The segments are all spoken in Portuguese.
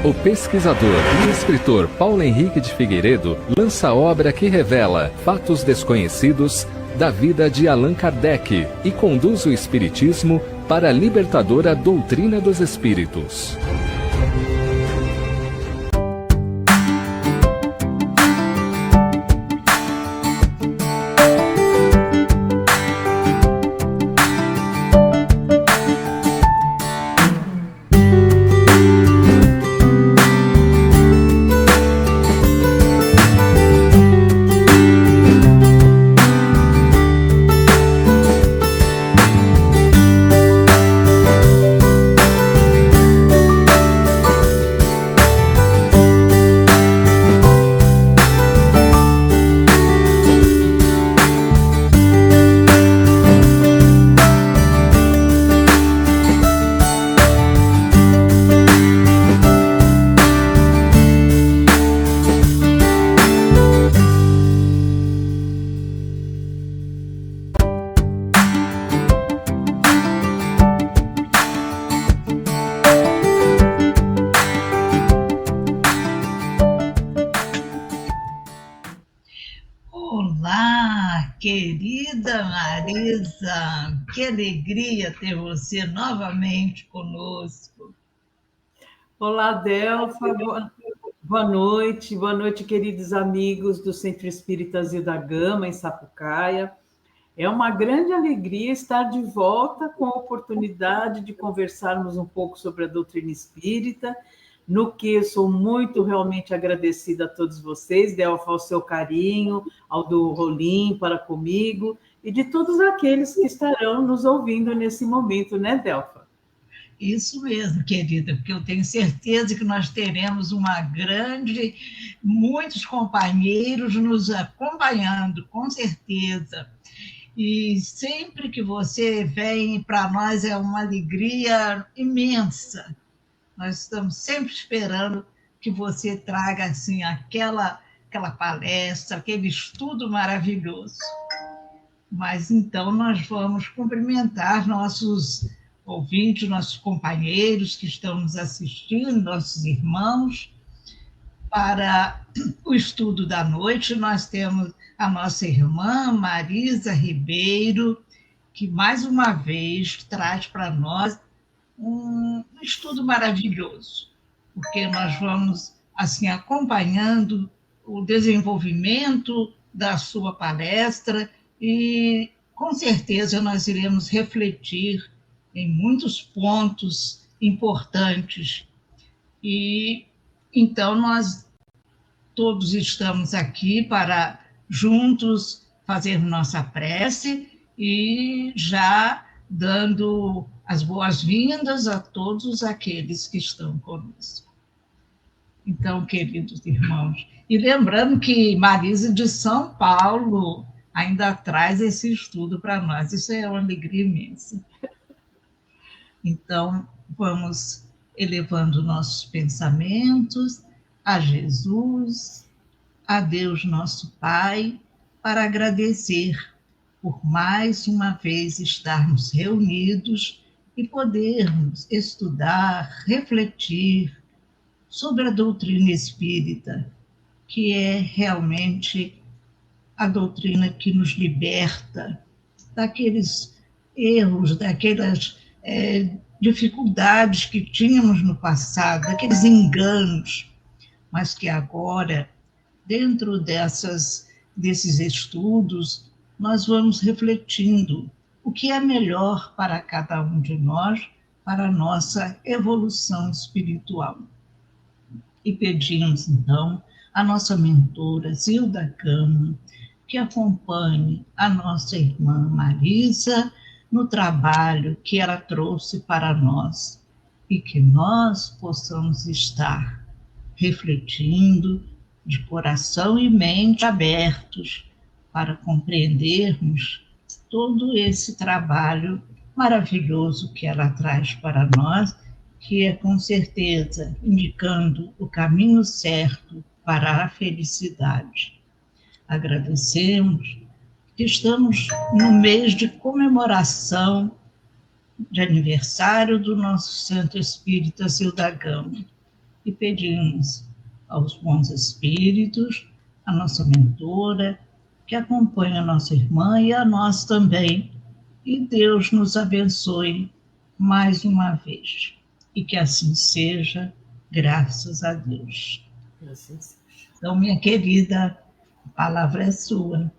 O pesquisador e escritor Paulo Henrique de Figueiredo lança a obra que revela fatos desconhecidos da vida de Allan Kardec e conduz o espiritismo para a libertadora doutrina dos espíritos. Querida Marisa, que alegria ter você novamente conosco. Olá, Delfa, boa noite, queridos amigos do Centro Espírita Zilda da Gama, em Sapucaia. É uma grande alegria estar de volta com a oportunidade de conversarmos um pouco sobre a doutrina espírita, no que eu sou muito realmente agradecida a todos vocês, Delfa, ao seu carinho, ao do Rolim para comigo, e de todos aqueles que estarão nos ouvindo nesse momento, né, Delfa? Isso mesmo, querida, porque eu tenho certeza que nós teremos muitos companheiros nos acompanhando, com certeza. E sempre que você vem para nós é uma alegria imensa. Nós estamos sempre esperando que você traga assim, aquela palestra, aquele estudo maravilhoso. Mas então nós vamos cumprimentar nossos ouvintes, nossos companheiros que estão nos assistindo, nossos irmãos. Para o estudo da noite, nós temos a nossa irmã Marisa Ribeiro, que mais uma vez traz para nós um estudo maravilhoso, porque nós vamos assim acompanhando o desenvolvimento da sua palestra e com certeza nós iremos refletir em muitos pontos importantes. E então nós todos estamos aqui para juntos fazer nossa prece e já dando as boas-vindas a todos aqueles que estão conosco. Então, queridos irmãos, e lembrando que Marisa de São Paulo ainda traz esse estudo para nós, isso é uma alegria imensa. Então, vamos elevando nossos pensamentos a Jesus, a Deus nosso Pai, para agradecer por mais uma vez estarmos reunidos e podermos estudar, refletir sobre a doutrina espírita, que é realmente a doutrina que nos liberta daqueles erros, daquelas dificuldades que tínhamos no passado, daqueles enganos, mas que agora, dentro desses estudos, nós vamos refletindo o que é melhor para cada um de nós, para a nossa evolução espiritual. E pedimos, então, a nossa mentora Zilda Gama, que acompanhe a nossa irmã Marisa no trabalho que ela trouxe para nós e que nós possamos estar refletindo de coração e mente abertos para compreendermos todo esse trabalho maravilhoso que ela traz para nós, que é com certeza indicando o caminho certo para a felicidade. Agradecemos que estamos no mês de comemoração de aniversário do nosso Centro Espírita Zilda da Gama. e pedimos aos bons espíritos, a nossa mentora, que acompanha a nossa irmã e a nós também. E Deus nos abençoe mais uma vez. E que assim seja, graças a Deus. Assim seja. Então, minha querida, a palavra é sua.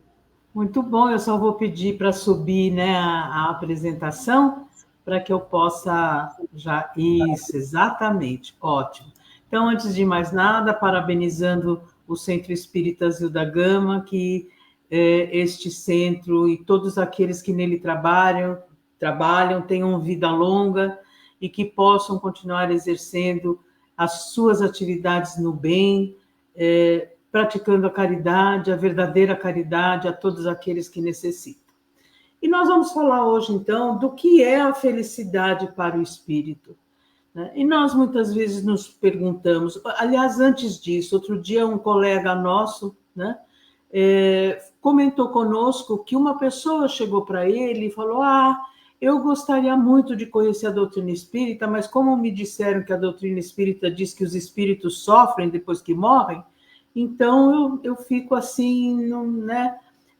Muito bom, eu só vou pedir para subir, né, a apresentação, para que eu possa já... Isso, exatamente, ótimo. Então, antes de mais nada, parabenizando o Centro Espírita Zilda Gama, que este centro e todos aqueles que nele trabalham, tenham vida longa e que possam continuar exercendo as suas atividades no bem, praticando a caridade, a verdadeira caridade a todos aqueles que necessitam. E nós vamos falar hoje, então, do que é a felicidade para o espírito. E nós muitas vezes nos perguntamos, aliás, antes disso, outro dia um colega nosso, né, comentou conosco que uma pessoa chegou para ele e falou: eu gostaria muito de conhecer a doutrina espírita, mas como me disseram que a doutrina espírita diz que os espíritos sofrem depois que morrem, então eu fico assim,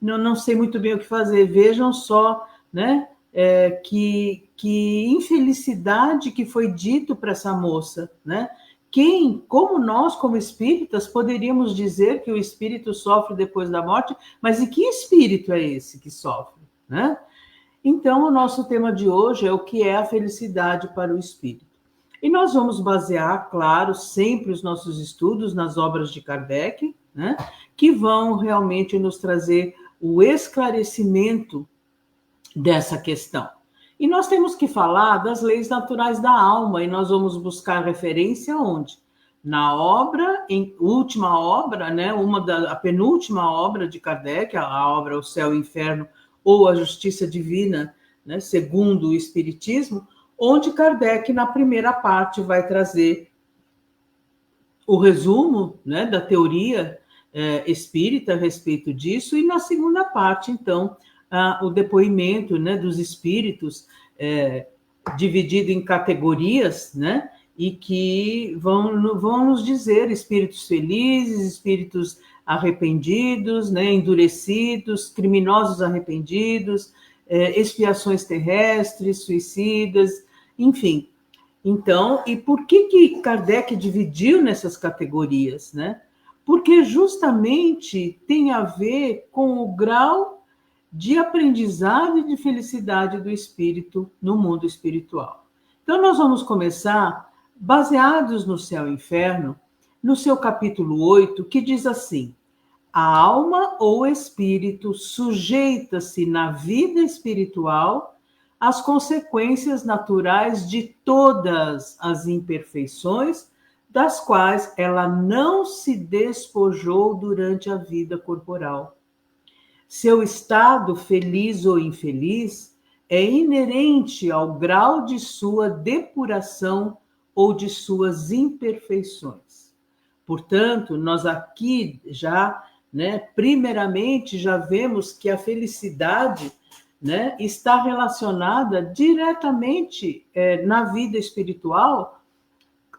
não sei muito bem o que fazer. Vejam só, né, que infelicidade que foi dito para essa moça, né? Como nós, como espíritas, poderíamos dizer que o espírito sofre depois da morte, mas e que espírito é esse que sofre, né? Então, o nosso tema de hoje é o que é a felicidade para o espírito. E nós vamos basear, claro, sempre os nossos estudos nas obras de Kardec, né, que vão realmente nos trazer o esclarecimento dessa questão. E nós temos que falar das leis naturais da alma, e nós vamos buscar referência onde? Na obra, última obra, né, a penúltima obra de Kardec, a obra O Céu e o Inferno, ou A Justiça Divina, né, segundo o Espiritismo, onde Kardec, na primeira parte, vai trazer o resumo, né, da teoria espírita a respeito disso, e na segunda parte, então, o depoimento, né, dos espíritos, dividido em categorias, né, e que vão nos dizer espíritos felizes, espíritos arrependidos, né, endurecidos, criminosos arrependidos, expiações terrestres, suicidas, enfim. Então, e por que Kardec dividiu nessas categorias, né? Porque justamente tem a ver com o grau de aprendizado e de felicidade do espírito no mundo espiritual. Então, nós vamos começar, baseados no Céu e Inferno, no seu capítulo 8, que diz assim: a alma ou espírito sujeita-se na vida espiritual às consequências naturais de todas as imperfeições das quais ela não se despojou durante a vida corporal. Seu estado, feliz ou infeliz, é inerente ao grau de sua depuração ou de suas imperfeições. Portanto, nós aqui já, né, primeiramente, já vemos que a felicidade, né, está relacionada diretamente na vida espiritual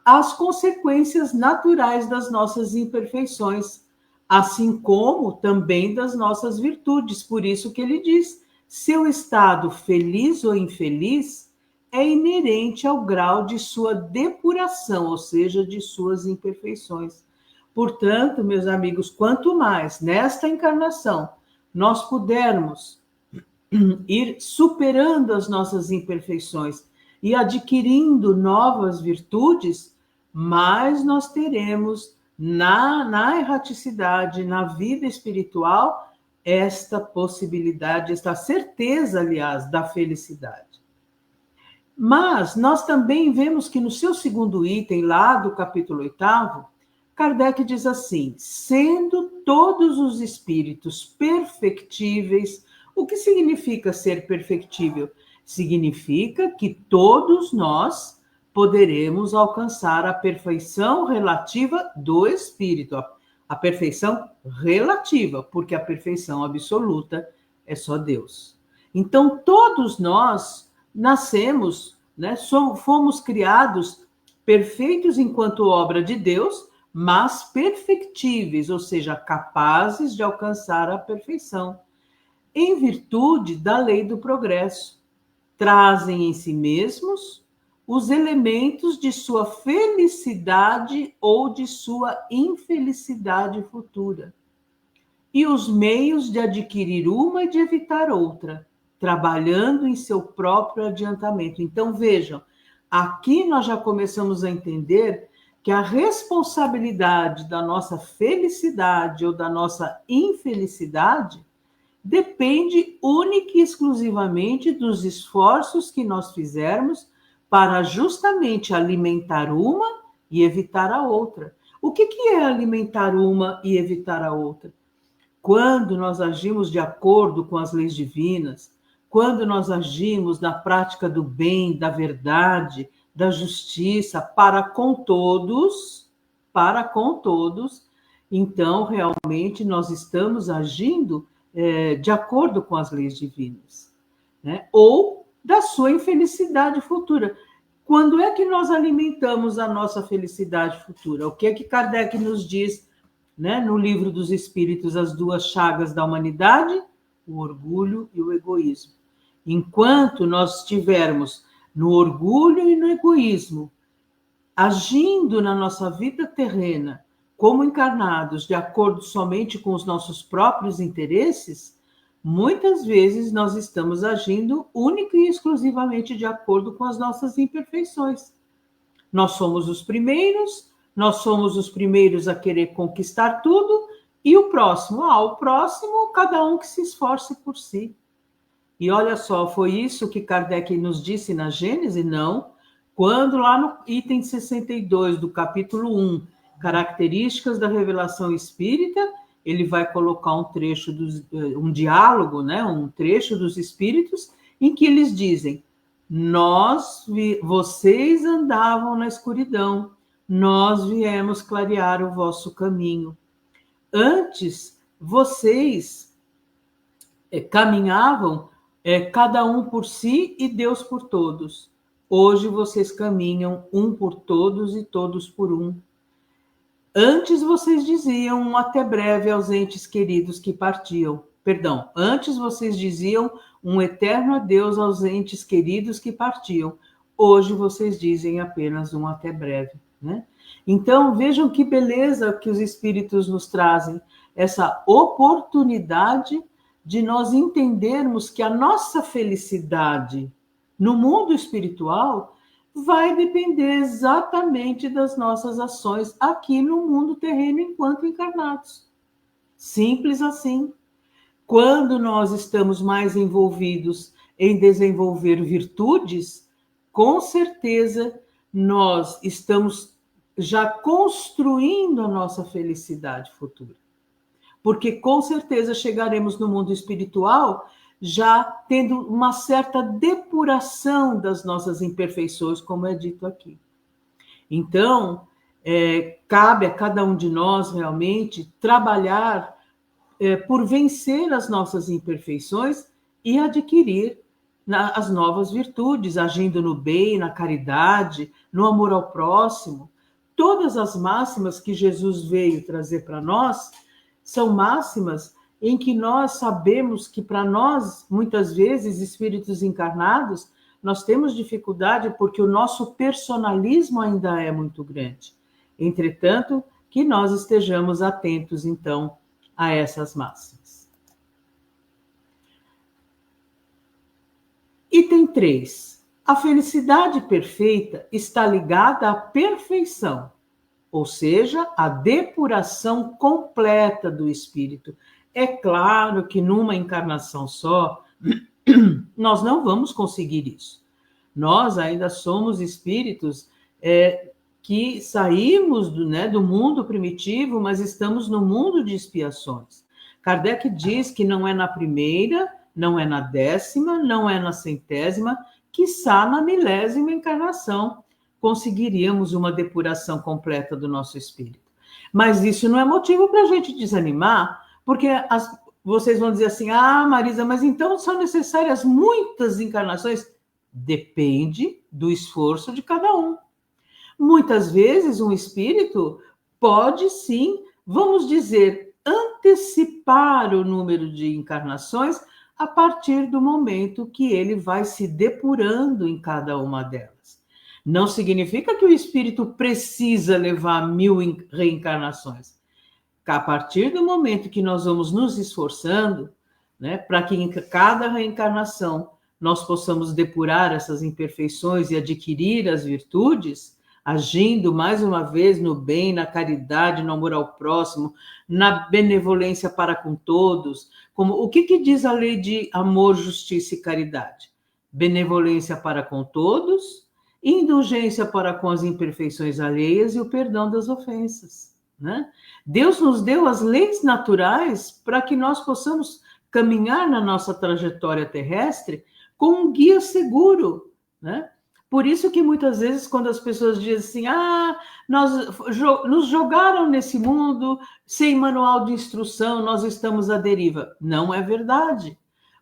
às consequências naturais das nossas imperfeições, assim como também das nossas virtudes. Por isso que ele diz: seu estado, feliz ou infeliz, é inerente ao grau de sua depuração, ou seja, de suas imperfeições. Portanto, meus amigos, quanto mais nesta encarnação nós pudermos ir superando as nossas imperfeições e adquirindo novas virtudes, mais nós teremos na erraticidade, na vida espiritual, esta possibilidade, esta certeza, aliás, da felicidade. Mas nós também vemos que no seu segundo item, lá do capítulo 8º, Kardec diz assim: sendo todos os espíritos perfectíveis. O que significa ser perfectível? Significa que todos nós poderemos alcançar a perfeição relativa do espírito. A perfeição relativa, porque a perfeição absoluta é só Deus. Então, todos nós nascemos, né, fomos criados perfeitos enquanto obra de Deus, mas perfectíveis, ou seja, capazes de alcançar a perfeição, em virtude da lei do progresso. Trazem em si mesmos os elementos de sua felicidade ou de sua infelicidade futura, e os meios de adquirir uma e de evitar outra, trabalhando em seu próprio adiantamento. Então, vejam, aqui nós já começamos a entender que a responsabilidade da nossa felicidade ou da nossa infelicidade depende única e exclusivamente dos esforços que nós fizermos para justamente alimentar uma e evitar a outra. O que é alimentar uma e evitar a outra? Quando nós agimos de acordo com as leis divinas, quando nós agimos na prática do bem, da verdade, da justiça para com todos, então realmente nós estamos agindo de acordo com as leis divinas, né? Ou da sua infelicidade futura. Quando é que nós alimentamos a nossa felicidade futura? O que é que Kardec nos diz, né, no Livro dos Espíritos, As Duas Chagas da Humanidade? O orgulho e o egoísmo. Enquanto nós estivermos no orgulho e no egoísmo, agindo na nossa vida terrena como encarnados de acordo somente com os nossos próprios interesses, muitas vezes nós estamos agindo única e exclusivamente de acordo com as nossas imperfeições. Nós somos os primeiros a querer conquistar tudo, e o próximo, cada um que se esforce por si. E olha só, foi isso que Kardec nos disse na Gênese? Não. Quando lá no item 62 do capítulo 1, Características da Revelação Espírita, ele vai colocar um diálogo, né, um trecho dos Espíritos, em que eles dizem: vocês andavam na escuridão, nós viemos clarear o vosso caminho. Antes, vocês caminhavam cada um por si e Deus por todos. Hoje vocês caminham um por todos e todos por um. Antes vocês diziam um até breve aos entes queridos que partiam. Antes vocês diziam um eterno adeus aos entes queridos que partiam. Hoje vocês dizem apenas um até breve, né? Então, vejam que beleza que os Espíritos nos trazem, essa oportunidade de nós entendermos que a nossa felicidade no mundo espiritual vai depender exatamente das nossas ações aqui no mundo terreno enquanto encarnados. Simples assim. Quando nós estamos mais envolvidos em desenvolver virtudes, com certeza nós estamos já construindo a nossa felicidade futura. Porque com certeza chegaremos no mundo espiritual já tendo uma certa depuração das nossas imperfeições, como é dito aqui. Então, cabe a cada um de nós realmente trabalhar por vencer as nossas imperfeições e adquirir as novas virtudes, agindo no bem, na caridade, no amor ao próximo. Todas as máximas que Jesus veio trazer para nós são máximas em que nós sabemos que para nós, muitas vezes, espíritos encarnados, nós temos dificuldade porque o nosso personalismo ainda é muito grande. Entretanto, que nós estejamos atentos, então, a essas máximas. Item 3. A felicidade perfeita está ligada à perfeição, ou seja, à depuração completa do espírito. É claro que numa encarnação só, nós não vamos conseguir isso. Nós ainda somos espíritos que saímos do mundo primitivo, mas estamos no mundo de expiações. Kardec diz que não é na primeira, não é na 10ª, não é na 100ª, quiçá na 1000ª encarnação conseguiríamos uma depuração completa do nosso espírito. Mas isso não é motivo para a gente desanimar, porque vocês vão dizer assim: ah, Marisa, mas então são necessárias muitas encarnações? Depende do esforço de cada um. Muitas vezes um espírito pode sim, vamos dizer, antecipar o número de encarnações a partir do momento que ele vai se depurando em cada uma delas. Não significa que o espírito precisa levar 1000 reencarnações. A partir do momento que nós vamos nos esforçando, né, para que em cada reencarnação nós possamos depurar essas imperfeições e adquirir as virtudes, agindo mais uma vez no bem, na caridade, no amor ao próximo, na benevolência para com todos. Como o que diz a lei de amor, justiça e caridade? Benevolência para com todos, indulgência para com as imperfeições alheias e o perdão das ofensas, né? Deus nos deu as leis naturais para que nós possamos caminhar na nossa trajetória terrestre com um guia seguro, né? Por isso que muitas vezes quando as pessoas dizem assim, nos jogaram nesse mundo sem manual de instrução, nós estamos à deriva. Não é verdade,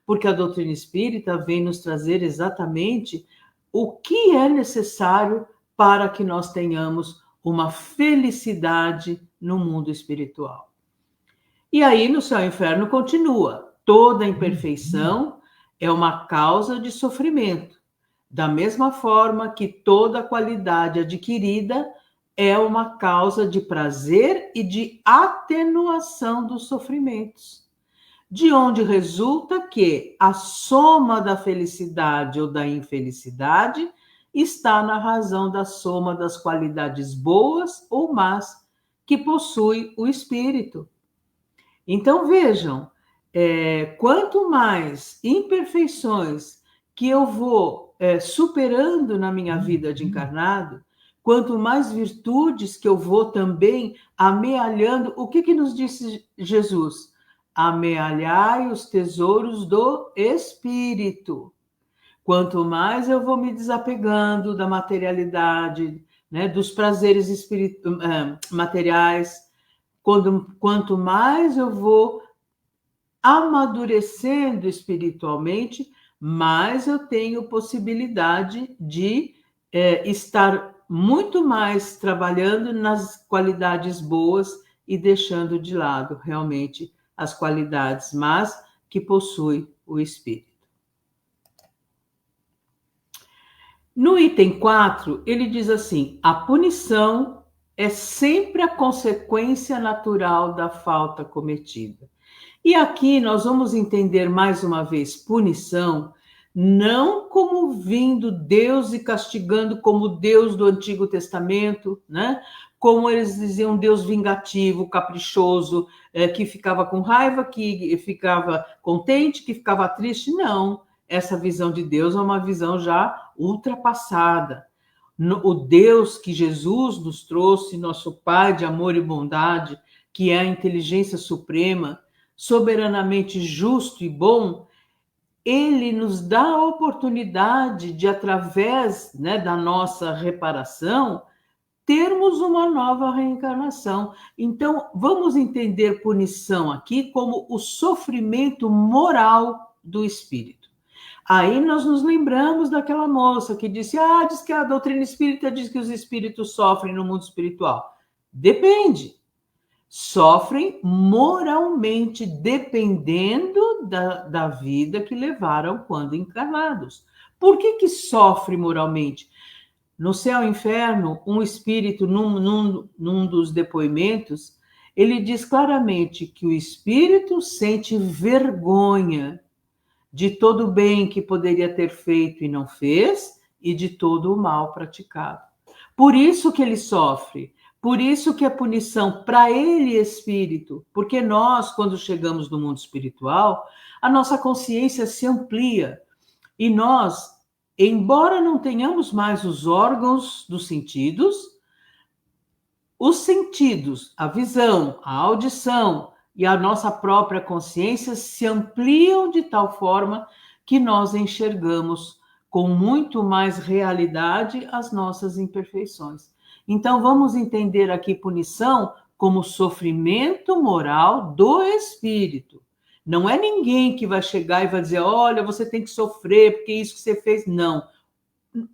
porque a doutrina espírita vem nos trazer exatamente o que é necessário para que nós tenhamos uma felicidade no mundo espiritual. E aí no céu e inferno continua, toda imperfeição é uma causa de sofrimento. Da mesma forma que toda qualidade adquirida é uma causa de prazer e de atenuação dos sofrimentos. De onde resulta que a soma da felicidade ou da infelicidade está na razão da soma das qualidades boas ou más que possui o espírito. Então vejam, quanto mais imperfeições que eu vou superando na minha vida de encarnado, quanto mais virtudes que eu vou também amealhando, o que nos disse Jesus? Amealhai os tesouros do Espírito. Quanto mais eu vou me desapegando da materialidade, né, dos prazeres materiais, quanto mais eu vou amadurecendo espiritualmente, mais eu tenho possibilidade de estar muito mais trabalhando nas qualidades boas e deixando de lado realmente as qualidades más que possui o espírito. No item 4, ele diz assim: a punição é sempre a consequência natural da falta cometida. E aqui nós vamos entender mais uma vez punição não como vindo Deus e castigando como Deus do Antigo Testamento, né? Como eles diziam, Deus vingativo, caprichoso, que ficava com raiva, que ficava contente, que ficava triste. Não, essa visão de Deus é uma visão já ultrapassada. O Deus que Jesus nos trouxe, nosso Pai de amor e bondade, que é a inteligência suprema, soberanamente justo e bom, ele nos dá a oportunidade de, através, né, da nossa reparação, termos uma nova reencarnação. Então, vamos entender punição aqui como o sofrimento moral do espírito. Aí nós nos lembramos daquela moça que disse, diz que a doutrina espírita diz que os espíritos sofrem no mundo espiritual. Depende. Sofrem moralmente, dependendo da vida que levaram quando encarnados. Por que sofre moralmente? No céu e inferno, um espírito, num dos depoimentos, ele diz claramente que o espírito sente vergonha de todo o bem que poderia ter feito e não fez, e de todo o mal praticado. Por isso que ele sofre. Por isso que a punição para ele, espírito, porque nós, quando chegamos no mundo espiritual, a nossa consciência se amplia e nós, embora não tenhamos mais os órgãos dos sentidos, os sentidos, a visão, a audição e a nossa própria consciência se ampliam de tal forma que nós enxergamos com muito mais realidade as nossas imperfeições. Então, vamos entender aqui punição como sofrimento moral do espírito. Não é ninguém que vai chegar e vai dizer, olha, você tem que sofrer porque isso que você fez. Não.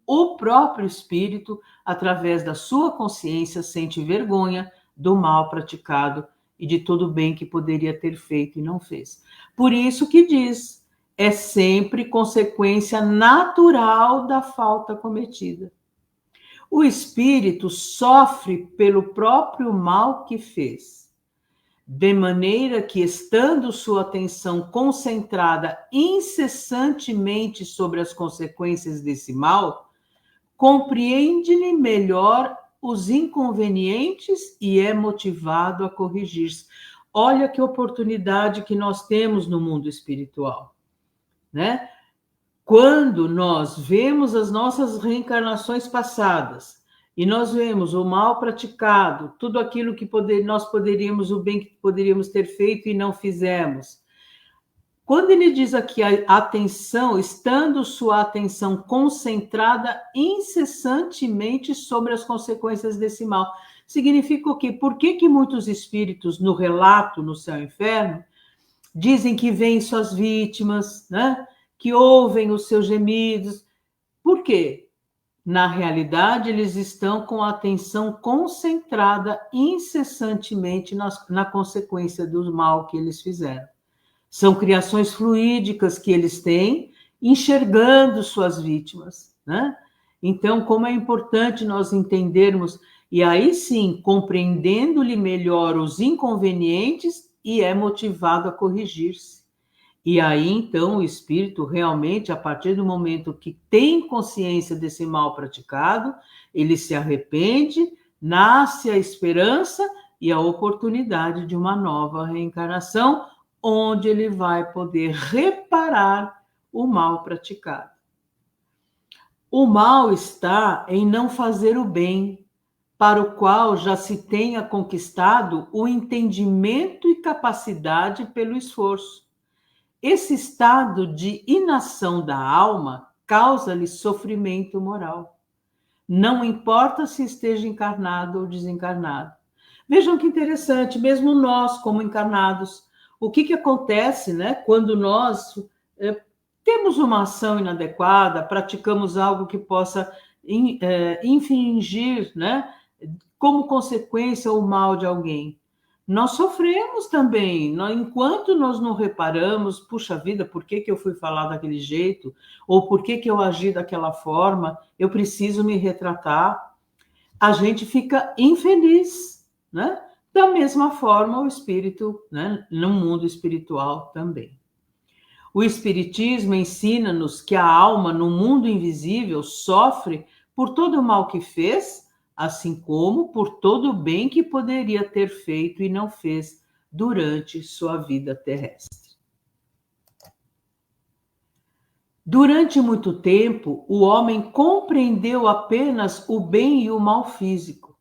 o próprio espírito, através da sua consciência, sente vergonha do mal praticado e de todo o bem que poderia ter feito e não fez. Por isso que diz, é sempre consequência natural da falta cometida. O espírito sofre pelo próprio mal que fez, de maneira que, estando sua atenção concentrada incessantemente sobre as consequências desse mal, compreende-lhe melhor os inconvenientes e é motivado a corrigir-se. Olha que oportunidade que nós temos no mundo espiritual, né? Quando nós vemos as nossas reencarnações passadas e nós vemos o mal praticado, tudo aquilo que nós poderíamos, o bem que poderíamos ter feito e não fizemos. Quando ele diz aqui a atenção, estando sua atenção concentrada incessantemente sobre as consequências desse mal, significa o quê? Por que muitos espíritos no relato no céu e inferno dizem que veem suas vítimas, né? Que ouvem os seus gemidos? Por quê? Na realidade, eles estão com a atenção concentrada incessantemente na consequência do mal que eles fizeram. São criações fluídicas que eles têm, enxergando suas vítimas, né? Então, como é importante nós entendermos, e aí sim, compreendendo-lhe melhor os inconvenientes, e é motivado a corrigir-se. E aí, então, o espírito realmente, a partir do momento que tem consciência desse mal praticado, ele se arrepende, nasce a esperança e a oportunidade de uma nova reencarnação, onde ele vai poder reparar o mal praticado. O mal está em não fazer o bem, para o qual já se tenha conquistado o entendimento e capacidade pelo esforço. Esse estado de inação da alma causa-lhe sofrimento moral. Não importa se esteja encarnado ou desencarnado. Vejam que interessante, mesmo nós, como encarnados, o que acontece, né, quando nós temos uma ação inadequada, praticamos algo que possa infligir, né, como consequência o mal de alguém? Nós sofremos também. Enquanto nós não reparamos, puxa vida, por que eu fui falar daquele jeito? Ou por que eu agi daquela forma? Eu preciso me retratar. A gente fica infeliz, né? Da mesma forma, o espírito, né, no mundo espiritual também. O espiritismo ensina-nos que a alma, no mundo invisível, sofre por todo o mal que fez, assim como por todo o bem que poderia ter feito e não fez durante sua vida terrestre. Durante muito tempo, o homem compreendeu apenas o bem e o mal físico.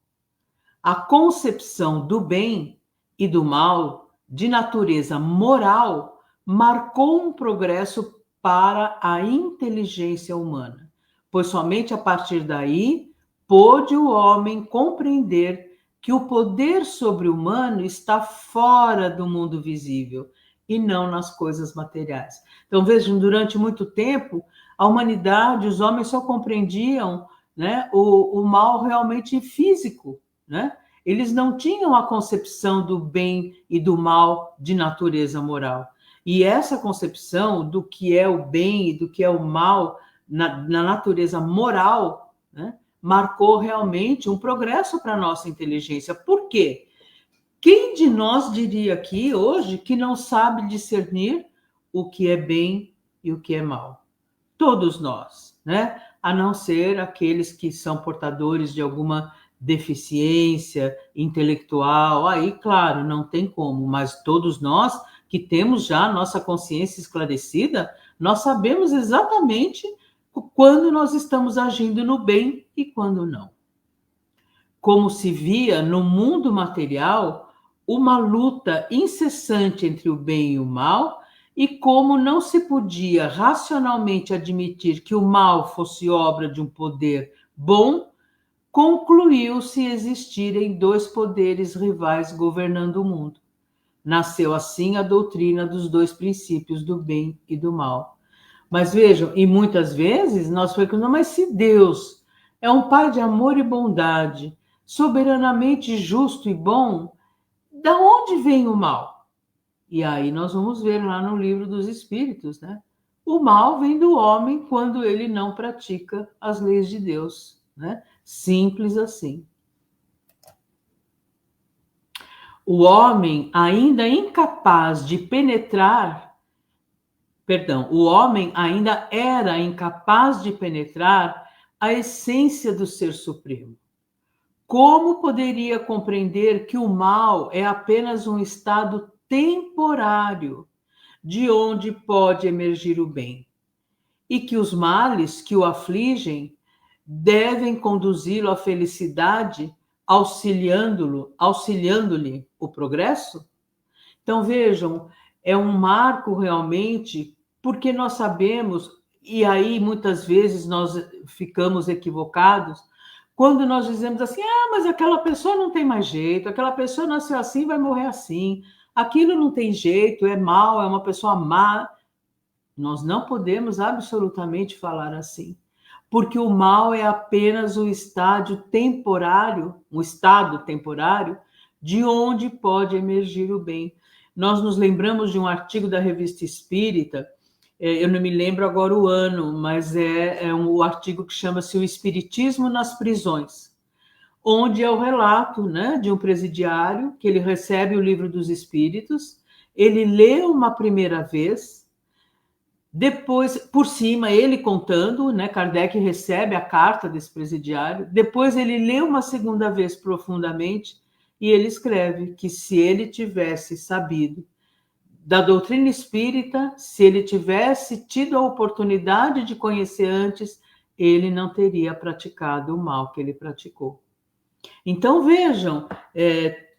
A concepção do bem e do mal, de natureza moral, marcou um progresso para a inteligência humana, pois somente a partir daí pôde o homem compreender que o poder sobre-humano está fora do mundo visível e não nas coisas materiais. Então, vejam, durante muito tempo, a humanidade, os homens só compreendiam, né, o mal realmente físico, né? Eles não tinham a concepção do bem e do mal de natureza moral. E essa concepção do que é o bem e do que é o mal na natureza moral, né, marcou realmente um progresso para a nossa inteligência. Por quê? Quem de nós diria aqui hoje que não sabe discernir o que é bem e o que é mal? Todos nós, né? A não ser aqueles que são portadores de alguma deficiência intelectual. Aí, claro, não tem como, mas todos nós que temos já a nossa consciência esclarecida, nós sabemos exatamente quando nós estamos agindo no bem e quando não. Como se via no mundo material uma luta incessante entre o bem e o mal, e como não se podia racionalmente admitir que o mal fosse obra de um poder bom, concluiu-se existirem dois poderes rivais governando o mundo. Nasceu assim a doutrina dos dois princípios do bem e do mal. Mas vejam, e muitas vezes nós ficamos, mas se Deus é um Pai de amor e bondade, soberanamente justo e bom, da onde vem o mal? E aí nós vamos ver lá no livro dos Espíritos, né? O mal vem do homem quando ele não pratica as leis de Deus, né? Simples assim. O homem ainda incapaz de penetrar, perdão, o homem ainda era incapaz de penetrar a essência do Ser Supremo. Como poderia compreender que o mal é apenas um estado temporário de onde pode emergir o bem, e que os males que o afligem devem conduzi-lo à felicidade, auxiliando-lhe o progresso? Então vejam, é um marco realmente, porque nós sabemos, e aí muitas vezes nós ficamos equivocados, quando nós dizemos assim, mas aquela pessoa não tem mais jeito, aquela pessoa nasceu assim, vai morrer assim, aquilo não tem jeito, é mal, é uma pessoa má. Nós não podemos absolutamente falar assim, porque o mal é apenas um estado temporário de onde pode emergir o bem. Nós nos lembramos de um artigo da Revista Espírita, eu não me lembro agora o ano, mas é um artigo que chama-se O Espiritismo nas Prisões, onde é o relato, né, de um presidiário que ele recebe o Livro dos Espíritos, ele lê uma primeira vez, depois, por cima, ele contando, né, Kardec recebe a carta desse presidiário, depois ele lê uma segunda vez profundamente e ele escreve que se ele tivesse sabido da doutrina espírita, se ele tivesse tido a oportunidade de conhecer antes, ele não teria praticado o mal que ele praticou. Então vejam,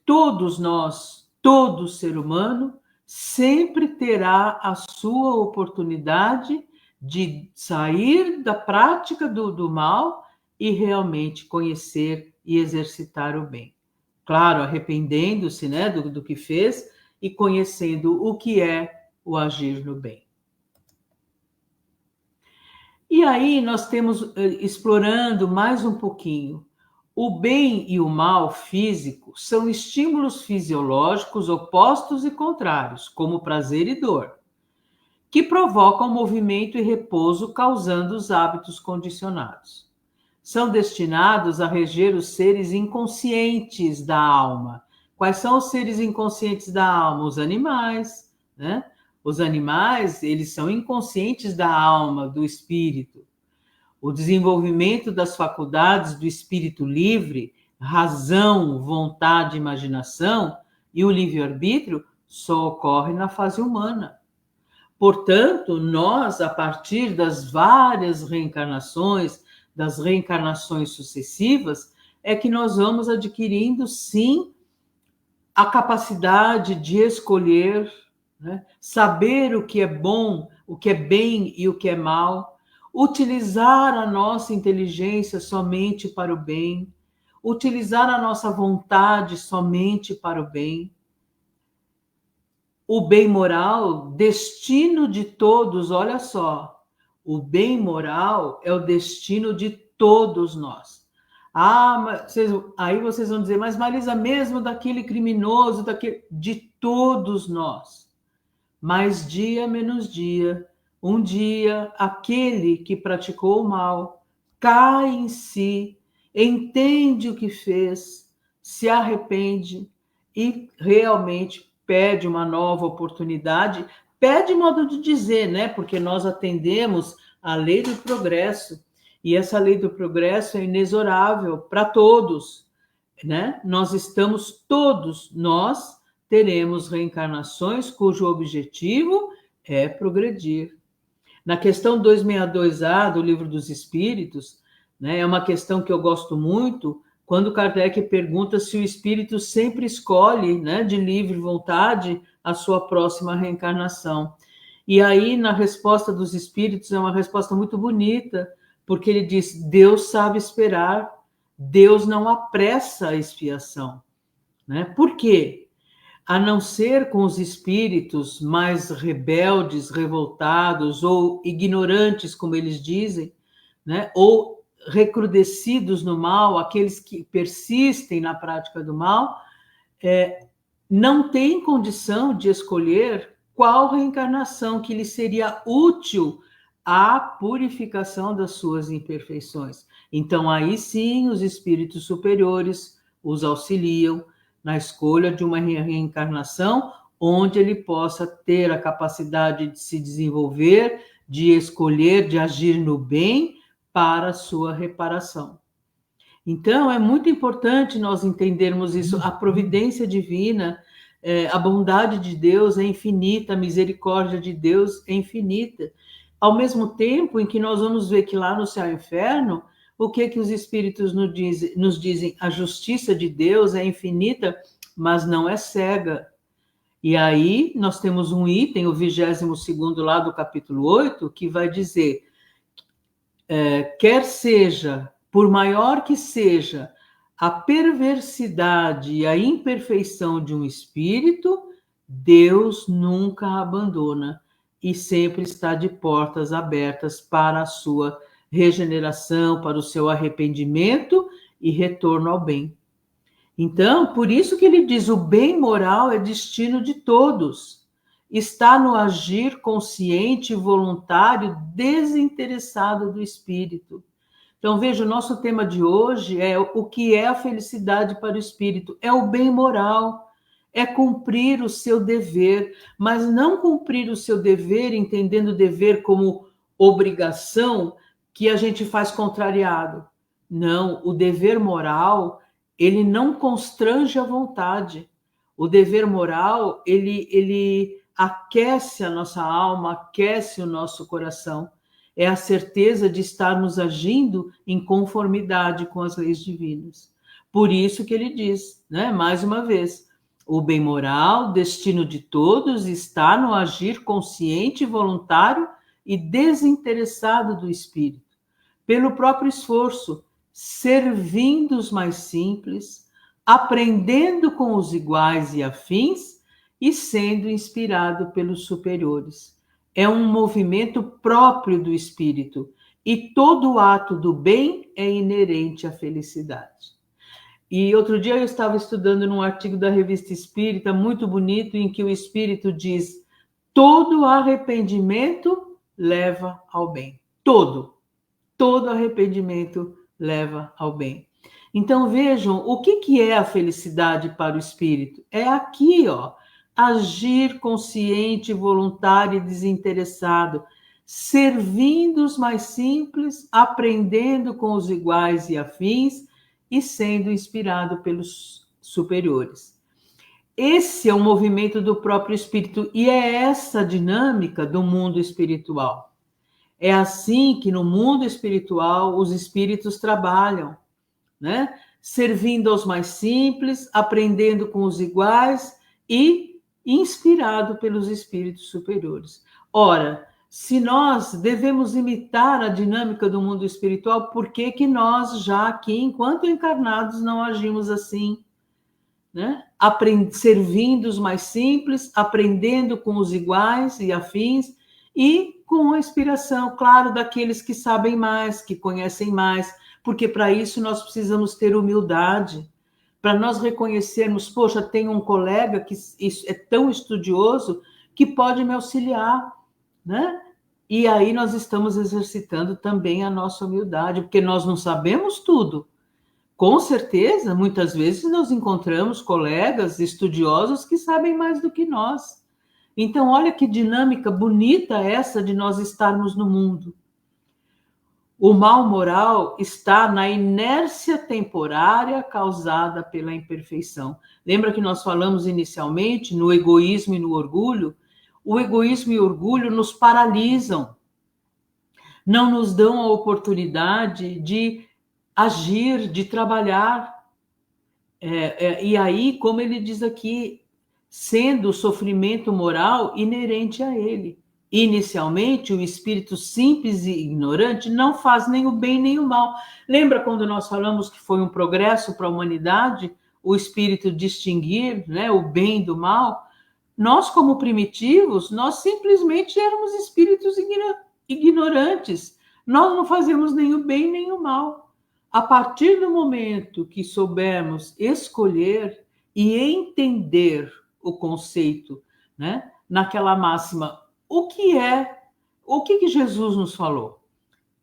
todos nós, todo ser humano, sempre terá a sua oportunidade de sair da prática do mal e realmente conhecer e exercitar o bem. Claro, arrependendo-se, né, do que fez e conhecendo o que é o agir no bem. E aí nós temos, explorando mais um pouquinho, o bem e o mal físico são estímulos fisiológicos opostos e contrários, como prazer e dor, que provocam movimento e repouso, causando os hábitos condicionados. São destinados a reger os seres inconscientes da alma. Quais são os seres inconscientes da alma? Os animais, né? Os animais, eles são inconscientes da alma, do espírito. O desenvolvimento das faculdades do espírito livre, razão, vontade, imaginação e o livre-arbítrio só ocorre na fase humana. Portanto, nós, a partir das várias reencarnações, das reencarnações sucessivas, é que nós vamos adquirindo, sim, a capacidade de escolher, né? Saber o que é bom, o que é bem e o que é mal, utilizar a nossa inteligência somente para o bem, utilizar a nossa vontade somente para o bem. O bem moral, destino de todos, olha só, o bem moral é o destino de todos nós. Aí vocês vão dizer, mas Marisa, mesmo daquele criminoso, de todos nós. Mais dia menos dia, um dia aquele que praticou o mal cai em si, entende o que fez, se arrepende e realmente pede uma nova oportunidade, pede modo de dizer, né? Porque nós atendemos à lei do progresso, e essa lei do progresso é inexorável para todos, né? Nós teremos reencarnações cujo objetivo é progredir. Na questão 262A do Livro dos Espíritos, né, é uma questão que eu gosto muito, quando Kardec pergunta se o espírito sempre escolhe, né, de livre vontade, a sua próxima reencarnação. E aí, na resposta dos espíritos, é uma resposta muito bonita, porque ele diz, Deus sabe esperar, Deus não apressa a expiação. Né? Por quê? a não ser com os espíritos mais rebeldes, revoltados ou ignorantes, como eles dizem, né? Ou recrudescidos no mal, aqueles que persistem na prática do mal, não têm condição de escolher qual reencarnação que lhe seria útil à purificação das suas imperfeições. Então, aí sim, os espíritos superiores os auxiliam na escolha de uma reencarnação onde ele possa ter a capacidade de se desenvolver, de escolher, de agir no bem para a sua reparação. Então, é muito importante nós entendermos isso. A providência divina, a bondade de Deus é infinita, a misericórdia de Deus é infinita. Ao mesmo tempo em que nós vamos ver que lá no céu e inferno, o que os espíritos nos dizem? A justiça de Deus é infinita, mas não é cega. E aí nós temos um item, o 22º lá do capítulo 8, que vai dizer, quer seja, por maior que seja, a perversidade e a imperfeição de um espírito, Deus nunca abandona e sempre está de portas abertas para a sua regeneração, para o seu arrependimento e retorno ao bem. Então, por isso que ele diz, o bem moral é destino de todos. Está no agir consciente e voluntário, desinteressado do espírito. Então, veja, o nosso tema de hoje é o que é a felicidade para o espírito. É o bem moral, é cumprir o seu dever, mas não cumprir o seu dever, entendendo o dever como obrigação que a gente faz contrariado. Não, o dever moral, ele não constrange a vontade. O dever moral, ele aquece a nossa alma, aquece o nosso coração. É a certeza de estarmos agindo em conformidade com as leis divinas. Por isso que ele diz, né, mais uma vez, o bem moral, destino de todos, está no agir consciente, voluntário e desinteressado do espírito, pelo próprio esforço, servindo os mais simples, aprendendo com os iguais e afins e sendo inspirado pelos superiores. É um movimento próprio do espírito e todo ato do bem é inerente à felicidade. E outro dia eu estava estudando num artigo da Revista Espírita, muito bonito, em que o espírito diz: todo arrependimento leva ao bem. Todo arrependimento leva ao bem. Então vejam, o que é a felicidade para o espírito? É aqui, ó, agir consciente, voluntário e desinteressado, servindo os mais simples, aprendendo com os iguais e afins e sendo inspirado pelos superiores. Esse é o movimento do próprio espírito e é essa a dinâmica do mundo espiritual. É assim que no mundo espiritual os espíritos trabalham, né? Servindo aos mais simples, aprendendo com os iguais e inspirado pelos espíritos superiores. Ora, se nós devemos imitar a dinâmica do mundo espiritual, por que nós já aqui, enquanto encarnados, não agimos assim? Né? Servindo os mais simples, aprendendo com os iguais e afins e com a inspiração, claro, daqueles que sabem mais, que conhecem mais, porque para isso nós precisamos ter humildade, para nós reconhecermos, poxa, tem um colega que é tão estudioso que pode me auxiliar, né? E aí nós estamos exercitando também a nossa humildade, porque nós não sabemos tudo. Com certeza, muitas vezes nós encontramos colegas estudiosos que sabem mais do que nós. Então, olha que dinâmica bonita essa de nós estarmos no mundo. O mal moral está na inércia temporária causada pela imperfeição. Lembra que nós falamos inicialmente no egoísmo e no orgulho? O egoísmo e o orgulho nos paralisam, não nos dão a oportunidade de agir, de trabalhar. E aí, como ele diz aqui, sendo o sofrimento moral inerente a ele. Inicialmente, o espírito simples e ignorante não faz nem o bem nem o mal. Lembra quando nós falamos que foi um progresso para a humanidade o espírito distinguir, né, o bem do mal, nós, como primitivos, nós simplesmente éramos espíritos ignorantes. Nós não fazemos nem o bem nem o mal. A partir do momento que soubermos escolher e entender o conceito, né, naquela máxima, o que Jesus nos falou?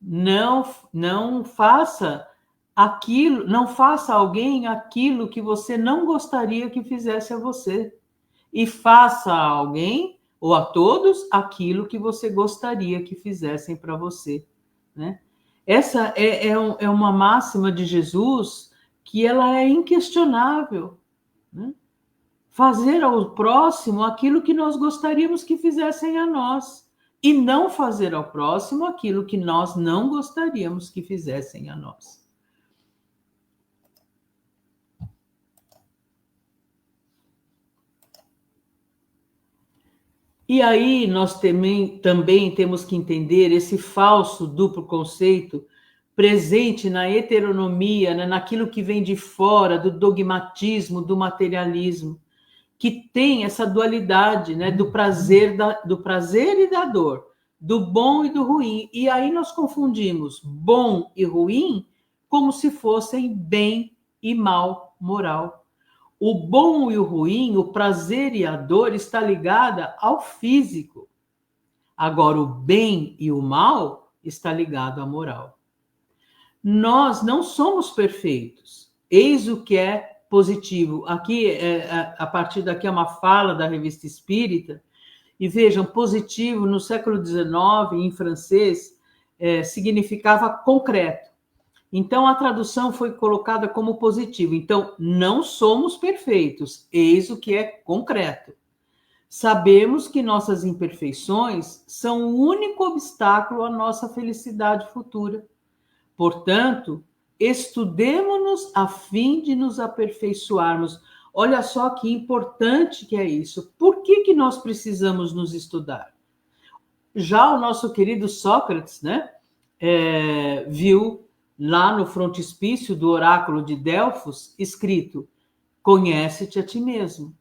Não faça aquilo, não faça a alguém aquilo que você não gostaria que fizesse a você. E faça a alguém ou a todos aquilo que você gostaria que fizessem para você, né? Essa é uma máxima de Jesus que ela é inquestionável, né? Fazer ao próximo aquilo que nós gostaríamos que fizessem a nós e não fazer ao próximo aquilo que nós não gostaríamos que fizessem a nós. E aí nós também temos que entender esse falso duplo conceito presente na heteronomia, né, naquilo que vem de fora, do dogmatismo, do materialismo, que tem essa dualidade, né, do prazer e da dor, do bom e do ruim. E aí nós confundimos bom e ruim como se fossem bem e mal moral. O bom e o ruim, o prazer e a dor está ligada ao físico. Agora, o bem e o mal está ligado à moral. Nós não somos perfeitos. Eis o que é positivo. Aqui, a partir daqui é uma fala da Revista Espírita. E vejam, positivo no século XIX, em francês, significava concreto. Então, a tradução foi colocada como positivo. Então, não somos perfeitos, eis o que é concreto. Sabemos que nossas imperfeições são o único obstáculo à nossa felicidade futura. Portanto, estudemo-nos a fim de nos aperfeiçoarmos. Olha só que importante que é isso. Por que nós precisamos nos estudar? Já o nosso querido Sócrates, né, viu lá no frontispício do oráculo de Delfos, escrito, conhece-te a ti mesmo.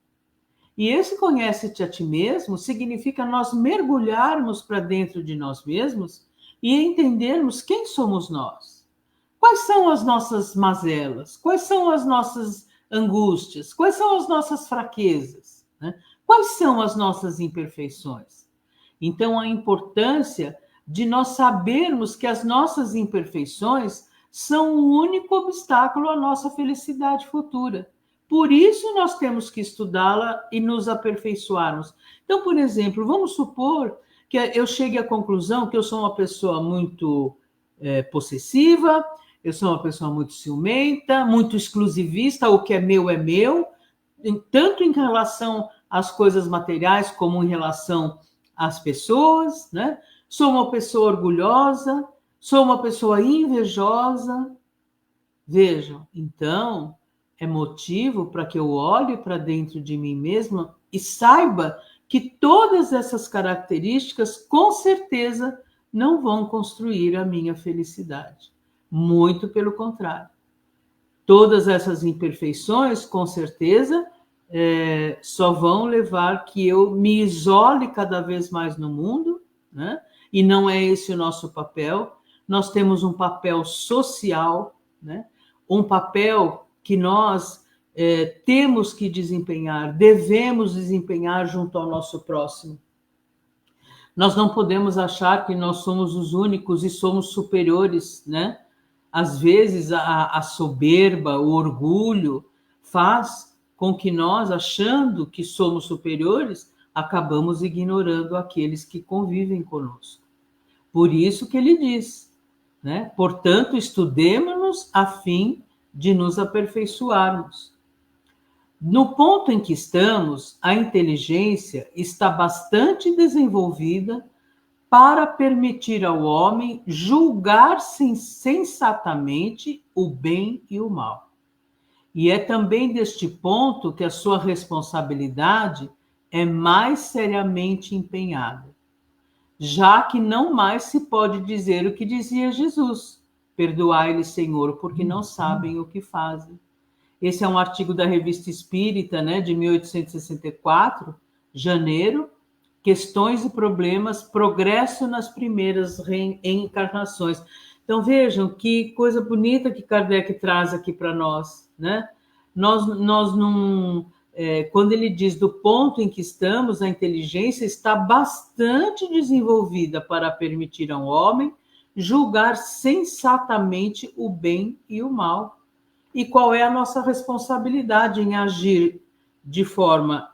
E esse conhece-te a ti mesmo significa nós mergulharmos para dentro de nós mesmos e entendermos quem somos nós. Quais são as nossas mazelas? Quais são as nossas angústias? Quais são as nossas fraquezas? Né? Quais são as nossas imperfeições? Então, a importância de nós sabermos que as nossas imperfeições são o único obstáculo à nossa felicidade futura. Por isso, nós temos que estudá-la e nos aperfeiçoarmos. Então, por exemplo, vamos supor que eu chegue à conclusão que eu sou uma pessoa muito possessiva, eu sou uma pessoa muito ciumenta, muito exclusivista, o que é meu, tanto em relação às coisas materiais como em relação às pessoas, né? Sou uma pessoa orgulhosa, sou uma pessoa invejosa. Vejam, então, é motivo para que eu olhe para dentro de mim mesma e saiba que todas essas características, com certeza, não vão construir a minha felicidade. Muito pelo contrário. Todas essas imperfeições, com certeza, só vão levar que eu me isole cada vez mais no mundo, né? E não é esse o nosso papel. Nós temos um papel social, né? Um papel que nós temos que desempenhar, devemos desempenhar junto ao nosso próximo. Nós não podemos achar que nós somos os únicos e somos superiores, né? Às vezes, a soberba, o orgulho, faz com que nós, achando que somos superiores, acabamos ignorando aqueles que convivem conosco. Por isso que ele diz, né? Portanto, estudemo-nos a fim de nos aperfeiçoarmos. No ponto em que estamos, a inteligência está bastante desenvolvida para permitir ao homem julgar sensatamente o bem e o mal. E é também deste ponto que a sua responsabilidade é mais seriamente empenhada, já que não mais se pode dizer o que dizia Jesus: perdoai-lhes, Senhor, porque não sabem o que fazem. Esse é um artigo da Revista Espírita, né, de 1864, janeiro, Questões e Problemas, Progresso nas Primeiras Reencarnações. Então, vejam que coisa bonita que Kardec traz aqui para nós, né? Nós não... quando ele diz do ponto em que estamos, a inteligência está bastante desenvolvida para permitir ao homem julgar sensatamente o bem e o mal. E qual é a nossa responsabilidade em agir de forma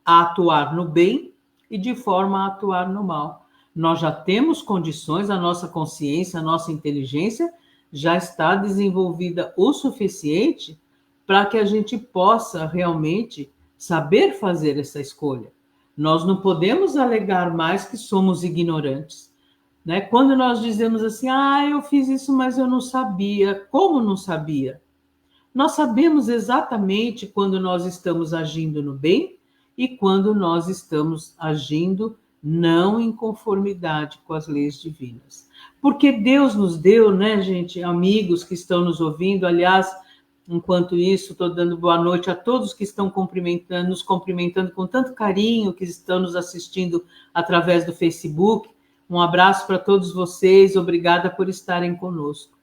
a atuar no bem e de forma a atuar no mal. Nós já temos condições, a nossa consciência, a nossa inteligência já está desenvolvida o suficiente para que a gente possa realmente saber fazer essa escolha. Nós não podemos alegar mais que somos ignorantes, né? Quando nós dizemos assim, eu fiz isso, mas eu não sabia. Como não sabia? Nós sabemos exatamente quando nós estamos agindo no bem e quando nós estamos agindo não em conformidade com as leis divinas. Porque Deus nos deu, né, gente, amigos que estão nos ouvindo, aliás, enquanto isso, estou dando boa noite a todos que estão nos cumprimentando com tanto carinho, que estão nos assistindo através do Facebook. Um abraço para todos vocês, obrigada por estarem conosco.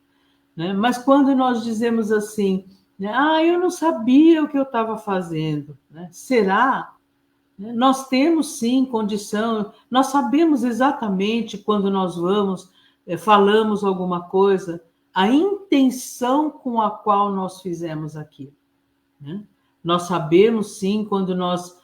Né? Mas quando nós dizemos assim, né, eu não sabia o que eu estava fazendo, né? Será? Nós temos sim condição, nós sabemos exatamente quando nós falamos alguma coisa, a intenção com a qual nós fizemos aquilo. Né? Nós sabemos sim quando nós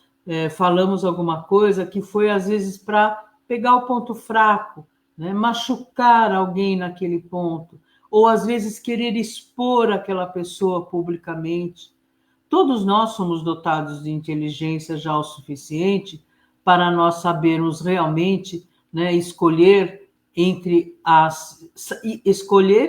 falamos alguma coisa que foi às vezes para pegar o ponto fraco, né? Machucar alguém naquele ponto, ou às vezes querer expor aquela pessoa publicamente. Todos nós somos dotados de inteligência já o suficiente para nós sabermos realmente, né, escolher e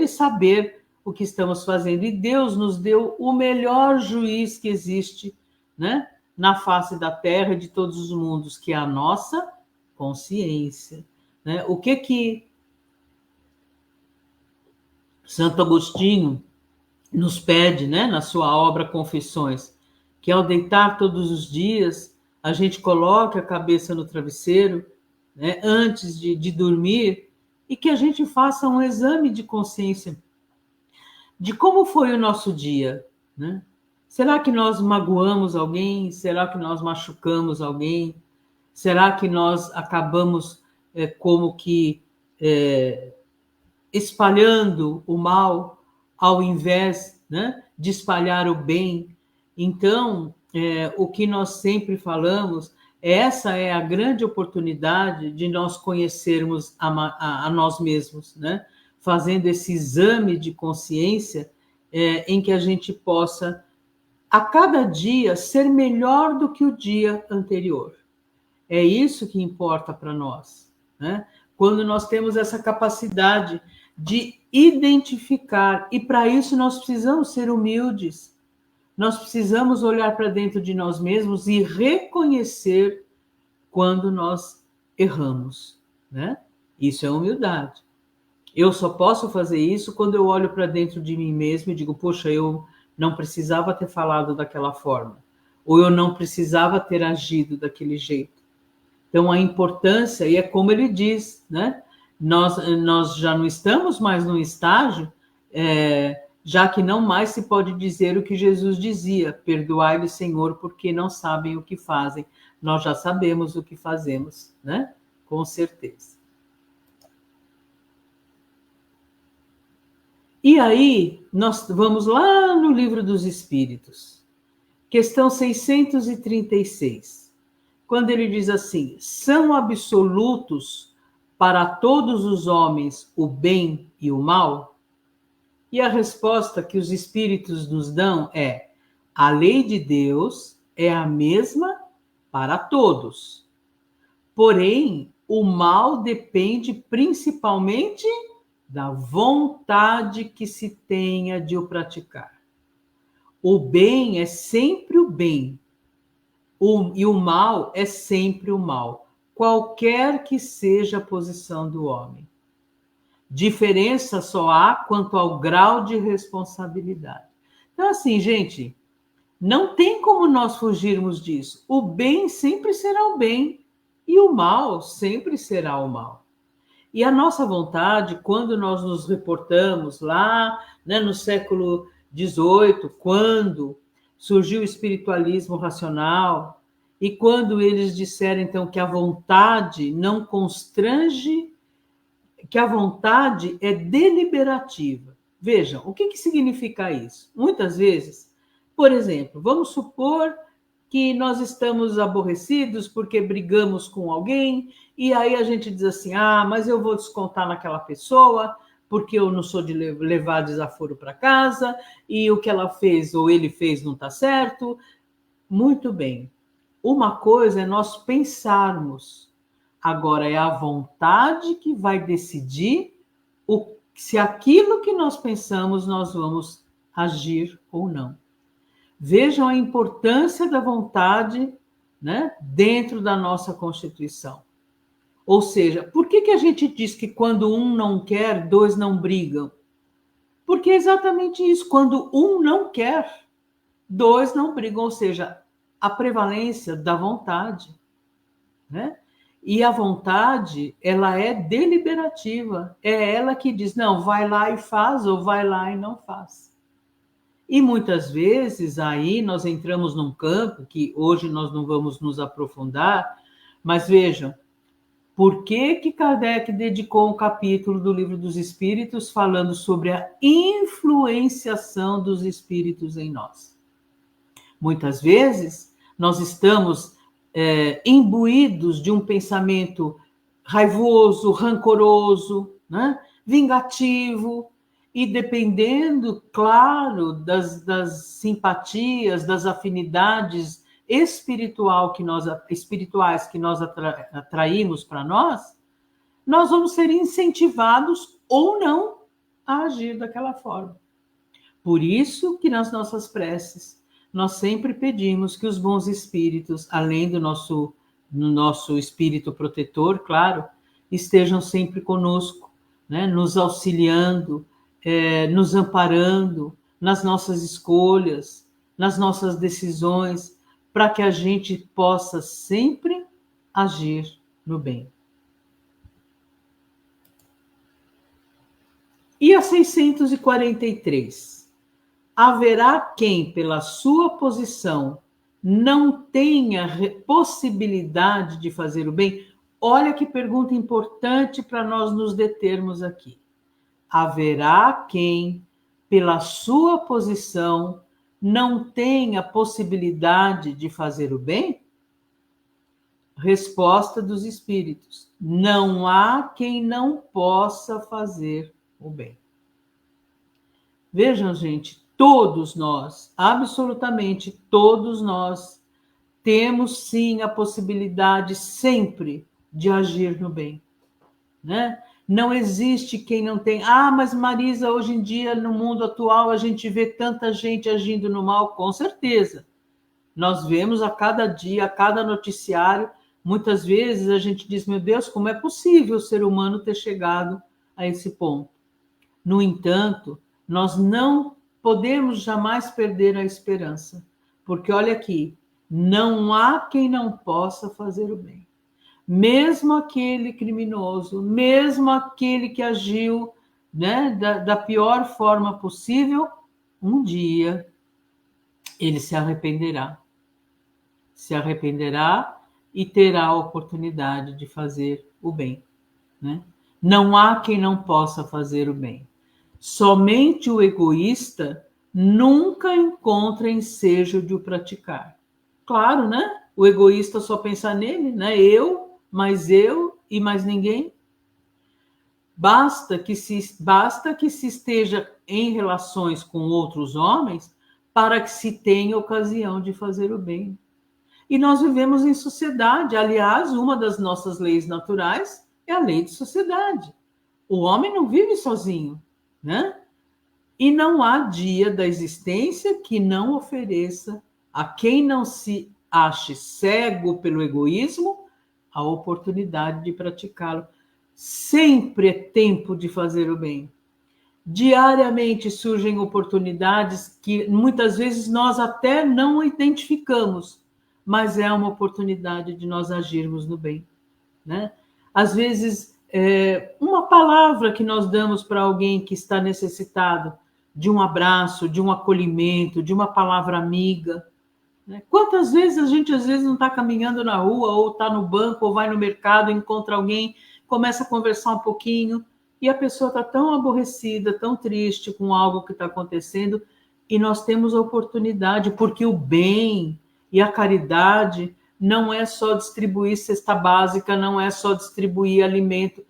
saber o que estamos fazendo. E Deus nos deu o melhor juiz que existe, né, na face da terra e de todos os mundos, que é a nossa consciência. Né? O que Santo Agostinho nos pede, né, na sua obra Confissões, que ao deitar todos os dias, a gente coloque a cabeça no travesseiro, né, antes de dormir, e que a gente faça um exame de consciência de como foi o nosso dia. Né? Será que nós magoamos alguém? Será que nós machucamos alguém? Será que nós acabamos como que espalhando o mal ao invés, né, de espalhar o bem? Então, o que nós sempre falamos, essa é a grande oportunidade de nós conhecermos a nós mesmos, né? Fazendo esse exame de consciência em que a gente possa, a cada dia, ser melhor do que o dia anterior. É isso que importa para nós, né? Quando nós temos essa capacidade de identificar, e para isso nós precisamos ser humildes, nós precisamos olhar para dentro de nós mesmos e reconhecer quando nós erramos, né? Isso é humildade. Eu só posso fazer isso quando eu olho para dentro de mim mesmo e digo, poxa, eu não precisava ter falado daquela forma, ou eu não precisava ter agido daquele jeito. Então, a importância, e é como ele diz, né? Nós já não estamos mais num estágio, já que não mais se pode dizer o que Jesus dizia, perdoai-lhes, Senhor, porque não sabem o que fazem. Nós já sabemos o que fazemos, né? Com certeza. E aí, nós vamos lá no Livro dos Espíritos, questão 636, quando ele diz assim, são absolutos para todos os homens o bem e o mal? E a resposta que os Espíritos nos dão é, a lei de Deus é a mesma para todos. Porém, o mal depende principalmente da vontade que se tenha de o praticar. O bem é sempre o bem, e o mal é sempre o mal, qualquer que seja a posição do homem. Diferença só há quanto ao grau de responsabilidade. Então, assim, gente, não tem como nós fugirmos disso. O bem sempre será o bem e o mal sempre será o mal. E a nossa vontade, quando nós nos reportamos lá, né, no século XVIII, quando surgiu o espiritualismo racional, e quando eles disseram, então, que a vontade não constrange, que a vontade é deliberativa. Vejam, o que significa isso? Muitas vezes, por exemplo, vamos supor que nós estamos aborrecidos porque brigamos com alguém, e aí a gente diz assim, mas eu vou descontar naquela pessoa, porque eu não sou de levar desaforo para casa, e o que ela fez ou ele fez não está certo. Muito bem. Uma coisa é nós pensarmos, agora é a vontade que vai decidir se aquilo que nós pensamos nós vamos agir ou não. Vejam a importância da vontade, né, dentro da nossa Constituição. Ou seja, por que a gente diz que quando um não quer, dois não brigam? Porque é exatamente isso. Quando um não quer, dois não brigam. Ou seja, a prevalência da vontade, né? E a vontade, ela é deliberativa. É ela que diz, não, vai lá e faz, ou vai lá e não faz. E muitas vezes aí nós entramos num campo que hoje nós não vamos nos aprofundar, mas vejam, por que Kardec dedicou um capítulo do Livro dos Espíritos falando sobre a influenciação dos espíritos em nós? Muitas vezes nós estamos imbuídos de um pensamento raivoso, rancoroso, né? Vingativo, e dependendo, claro, das simpatias, das afinidades espirituais que nós atraímos para nós vamos ser incentivados ou não a agir daquela forma. Por isso que nas nossas preces nós sempre pedimos que os bons espíritos, além do nosso espírito protetor, claro, estejam sempre conosco, né? Nos auxiliando, nos amparando nas nossas escolhas, nas nossas decisões, para que a gente possa sempre agir no bem. E a 643. Haverá quem, pela sua posição, não tenha possibilidade de fazer o bem? Olha que pergunta importante para nós nos determos aqui. Haverá quem, pela sua posição, não tenha possibilidade de fazer o bem? Resposta dos espíritos: não há quem não possa fazer o bem. Vejam, gente, todos nós, absolutamente todos nós, temos sim a possibilidade sempre de agir no bem, né? Não existe quem não tem. Mas Marisa, hoje em dia, no mundo atual, a gente vê tanta gente agindo no mal. Com certeza. Nós vemos a cada dia, a cada noticiário, muitas vezes a gente diz, meu Deus, como é possível o ser humano ter chegado a esse ponto? No entanto, nós não podemos jamais perder a esperança, porque olha aqui, não há quem não possa fazer o bem. Mesmo aquele criminoso, mesmo aquele que agiu, né, da pior forma possível, um dia ele se arrependerá e terá a oportunidade de fazer o bem, né? Não há quem não possa fazer o bem. Somente o egoísta nunca encontra ensejo de o praticar. Claro, né? O egoísta só pensa nele, né? Eu e mais ninguém. Basta que se esteja em relações com outros homens para que se tenha ocasião de fazer o bem. E nós vivemos em sociedade. Aliás, uma das nossas leis naturais é a lei de sociedade. O homem não vive sozinho, né? E não há dia da existência que não ofereça a quem não se ache cego pelo egoísmo a oportunidade de praticá-lo. Sempre é tempo de fazer o bem. Diariamente surgem oportunidades que muitas vezes nós até não identificamos, mas é uma oportunidade de nós agirmos no bem, né? Às vezes, uma palavra que nós damos para alguém que está necessitado de um abraço, de um acolhimento, de uma palavra amiga, né? Quantas vezes a gente, às vezes, não está caminhando na rua, ou está no banco, ou vai no mercado, encontra alguém, começa a conversar um pouquinho, e a pessoa está tão aborrecida, tão triste com algo que está acontecendo, e nós temos a oportunidade, porque o bem e a caridade não é só distribuir cesta básica, não é só distribuir alimento,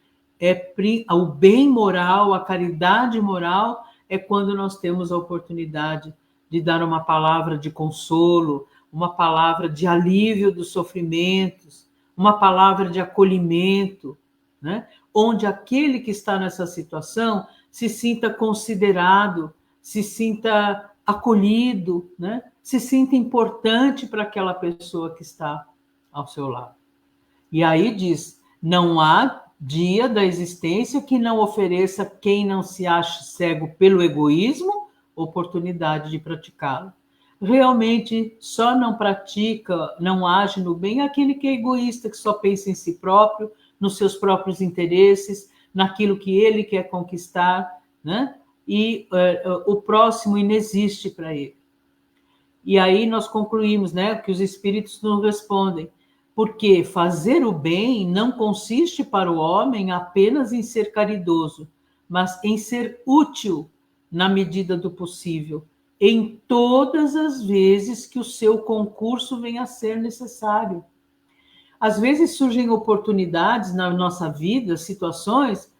o bem moral, a caridade moral, é quando nós temos a oportunidade de dar uma palavra de consolo, uma palavra de alívio dos sofrimentos, uma palavra de acolhimento, né? Onde aquele que está nessa situação se sinta considerado, se sinta acolhido, né? Se sinta importante para aquela pessoa que está ao seu lado. E aí diz, não há dia da existência que não ofereça quem não se ache cego pelo egoísmo oportunidade de praticá-lo. Realmente só não pratica, não age no bem aquele que é egoísta, que só pensa em si próprio, nos seus próprios interesses, naquilo que ele quer conquistar, né? E o próximo inexiste para ele. E aí nós concluímos, né, que os espíritos nos respondem, porque fazer o bem não consiste para o homem apenas em ser caridoso, mas em ser útil na medida do possível, em todas as vezes que o seu concurso venha a ser necessário. Às vezes surgem oportunidades na nossa vida, situações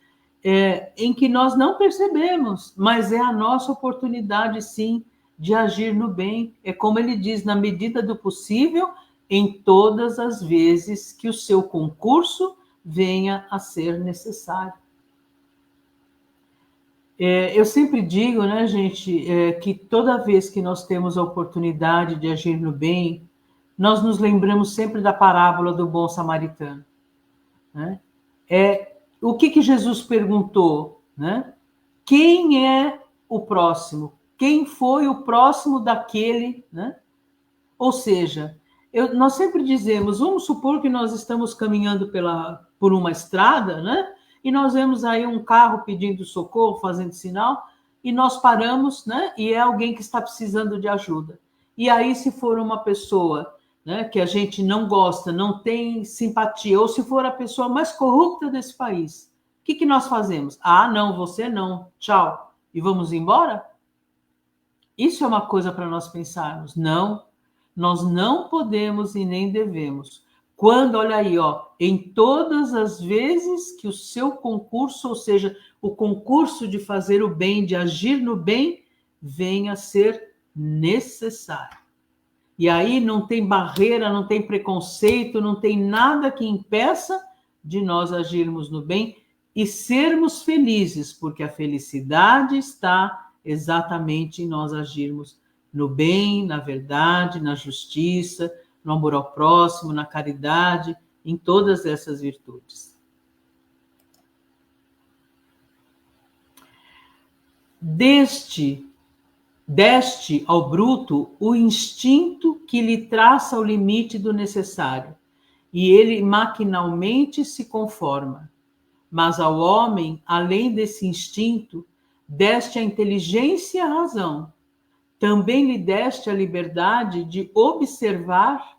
em que nós não percebemos, mas é a nossa oportunidade, sim, de agir no bem. É como ele diz, na medida do possível, em todas as vezes que o seu concurso venha a ser necessário. Eu sempre digo, né, gente, que toda vez que nós temos a oportunidade de agir no bem, nós nos lembramos sempre da parábola do bom samaritano, né? O que Jesus perguntou, né? Quem é o próximo? Quem foi o próximo daquele, né? Ou seja, nós sempre dizemos, vamos supor que nós estamos caminhando por uma estrada, né? E nós vemos aí um carro pedindo socorro, fazendo sinal, e nós paramos, né? E é alguém que está precisando de ajuda. E aí, se for uma pessoa, né, que a gente não gosta, não tem simpatia, ou se for a pessoa mais corrupta desse país, o que nós fazemos? Ah, não, você não, tchau. E vamos embora? Isso é uma coisa para nós pensarmos. Não, nós não podemos e nem devemos. Quando, olha aí, ó, em todas as vezes que o seu concurso, ou seja, o concurso de fazer o bem, de agir no bem, venha a ser necessário. E aí não tem barreira, não tem preconceito, não tem nada que impeça de nós agirmos no bem e sermos felizes, porque a felicidade está exatamente em nós agirmos no bem, na verdade, na justiça, no amor ao próximo, na caridade, em todas essas virtudes. Deste ao bruto o instinto que lhe traça o limite do necessário, e ele maquinalmente se conforma. Mas ao homem, além desse instinto, deste a inteligência e a razão. Também lhe deste a liberdade de observar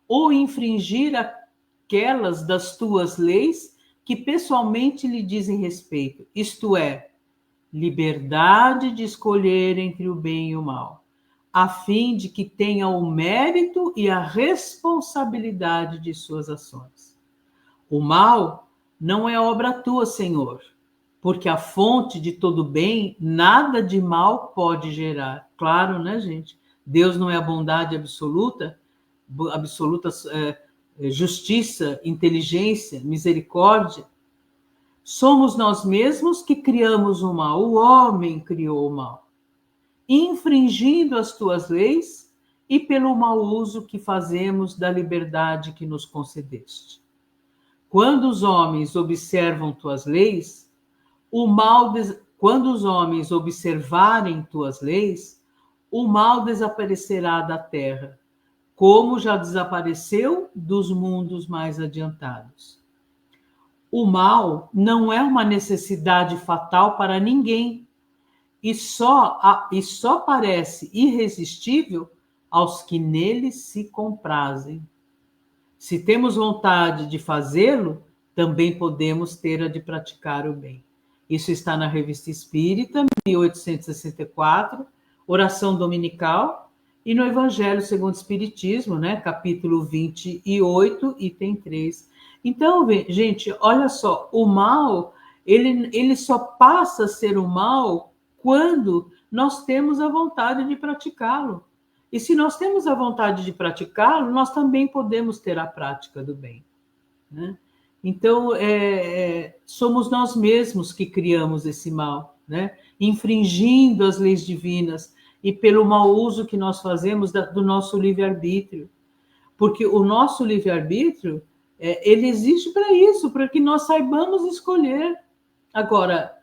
ou infringir aquelas das tuas leis que pessoalmente lhe dizem respeito, isto é, liberdade de escolher entre o bem e o mal, a fim de que tenha o mérito e a responsabilidade de suas ações. O mal não é obra tua, Senhor, porque a fonte de todo bem, nada de mal pode gerar. Claro, né, gente? Deus não é a bondade absoluta, justiça, inteligência, misericórdia. Somos nós mesmos que criamos o mal, o homem criou o mal, infringindo as tuas leis e pelo mau uso que fazemos da liberdade que nos concedeste. Quando os homens observam tuas leis, o mal quando os homens observarem tuas leis, o mal desaparecerá da terra, como já desapareceu dos mundos mais adiantados. O mal não é uma necessidade fatal para ninguém e só parece irresistível aos que nele se comprazem. Se temos vontade de fazê-lo, também podemos ter a de praticar o bem. Isso está na Revista Espírita, 1864, Oração Dominical, e no Evangelho segundo o Espiritismo, né, capítulo 28, item 3. Então, gente, olha só, o mal, ele só passa a ser o mal quando nós temos a vontade de praticá-lo. E se nós temos a vontade de praticá-lo, nós também podemos ter a prática do bem, né? Então, somos nós mesmos que criamos esse mal, né? Infringindo as leis divinas e pelo mau uso que nós fazemos do nosso livre-arbítrio. Porque o nosso livre-arbítrio, ele existe para isso, para que nós saibamos escolher. Agora,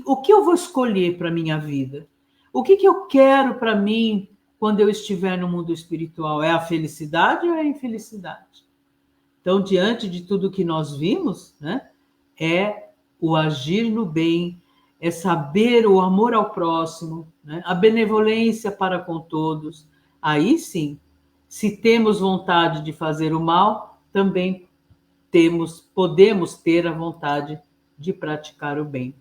o que eu vou escolher para a minha vida? O que eu quero para mim quando eu estiver no mundo espiritual? É a felicidade ou é a infelicidade? Então, diante de tudo que nós vimos, né, é o agir no bem, é saber o amor ao próximo, né, a benevolência para com todos. Aí sim, se temos vontade de fazer o mal, também podemos ter a vontade de praticar o bem.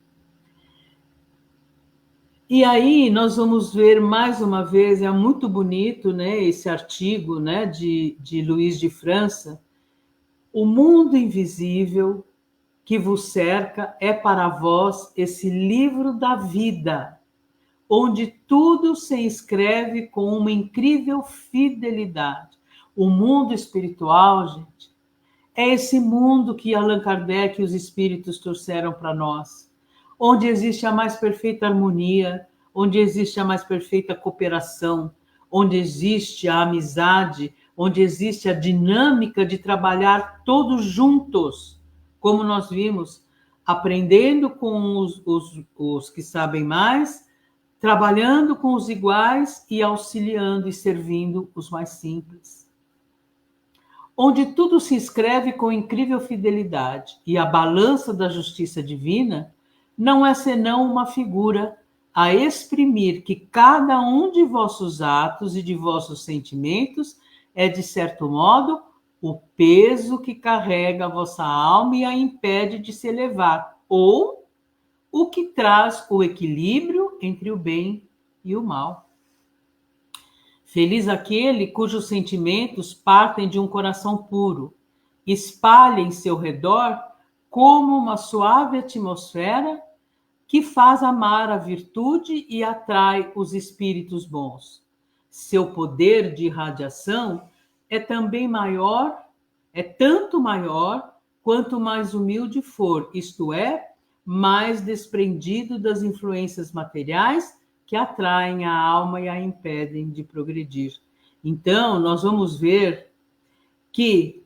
E aí nós vamos ver mais uma vez, é muito bonito, né, esse artigo, né, de Luiz de França. O mundo invisível que vos cerca é para vós esse livro da vida, onde tudo se inscreve com uma incrível fidelidade. O mundo espiritual, gente, é esse mundo que Allan Kardec e os espíritos trouxeram para nós, onde existe a mais perfeita harmonia, onde existe a mais perfeita cooperação, onde existe a amizade, onde existe a dinâmica de trabalhar todos juntos, como nós vimos, aprendendo com os que sabem mais, trabalhando com os iguais e auxiliando e servindo os mais simples. Onde tudo se inscreve com incrível fidelidade e a balança da justiça divina não é senão uma figura a exprimir que cada um de vossos atos e de vossos sentimentos é, de certo modo, o peso que carrega a vossa alma e a impede de se elevar, ou o que traz o equilíbrio entre o bem e o mal. Feliz aquele cujos sentimentos partem de um coração puro, espalhem em seu redor como uma suave atmosfera que faz amar a virtude e atrai os espíritos bons. Seu poder de irradiação é também maior, é tanto maior quanto mais humilde for, isto é, mais desprendido das influências materiais que atraem a alma e a impedem de progredir. Então, nós vamos ver que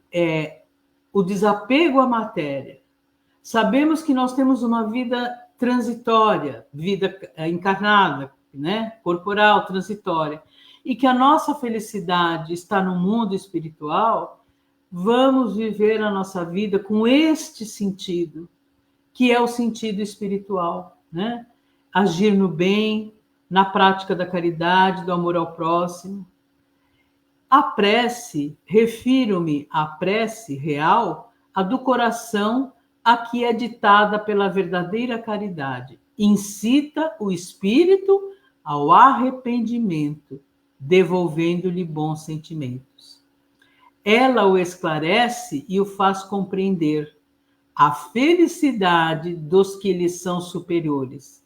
o desapego à matéria. Sabemos que nós temos uma vida transitória, vida encarnada, né? Corporal, transitória, e que a nossa felicidade está no mundo espiritual. Vamos viver a nossa vida com este sentido, que é o sentido espiritual, né? Agir no bem, na prática da caridade, do amor ao próximo. A prece, refiro-me à prece real, a do coração, a que é ditada pela verdadeira caridade. Incita o espírito ao arrependimento, devolvendo-lhe bons sentimentos. Ela o esclarece e o faz compreender a felicidade dos que lhe são superiores.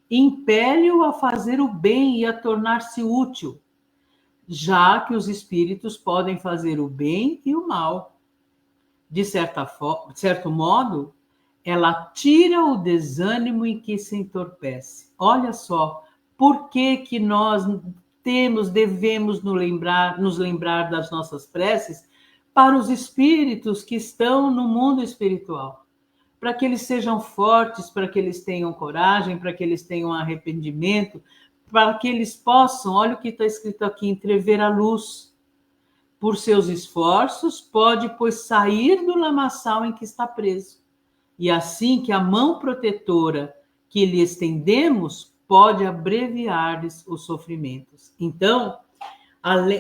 Impele-o a fazer o bem e a tornar-se útil, já que os espíritos podem fazer o bem e o mal. De certo modo, ela tira o desânimo em que se entorpece. Olha só, por que nós devemos nos lembrar das nossas preces para os espíritos que estão no mundo espiritual. para que eles sejam fortes, para que eles tenham coragem, para que eles tenham arrependimento, para que eles possam, olha o que está escrito aqui, entrever a luz. Por seus esforços, pode, pois, sair do lamaçal em que está preso. E assim que a mão protetora que lhe estendemos pode abreviar-lhes os sofrimentos. Então,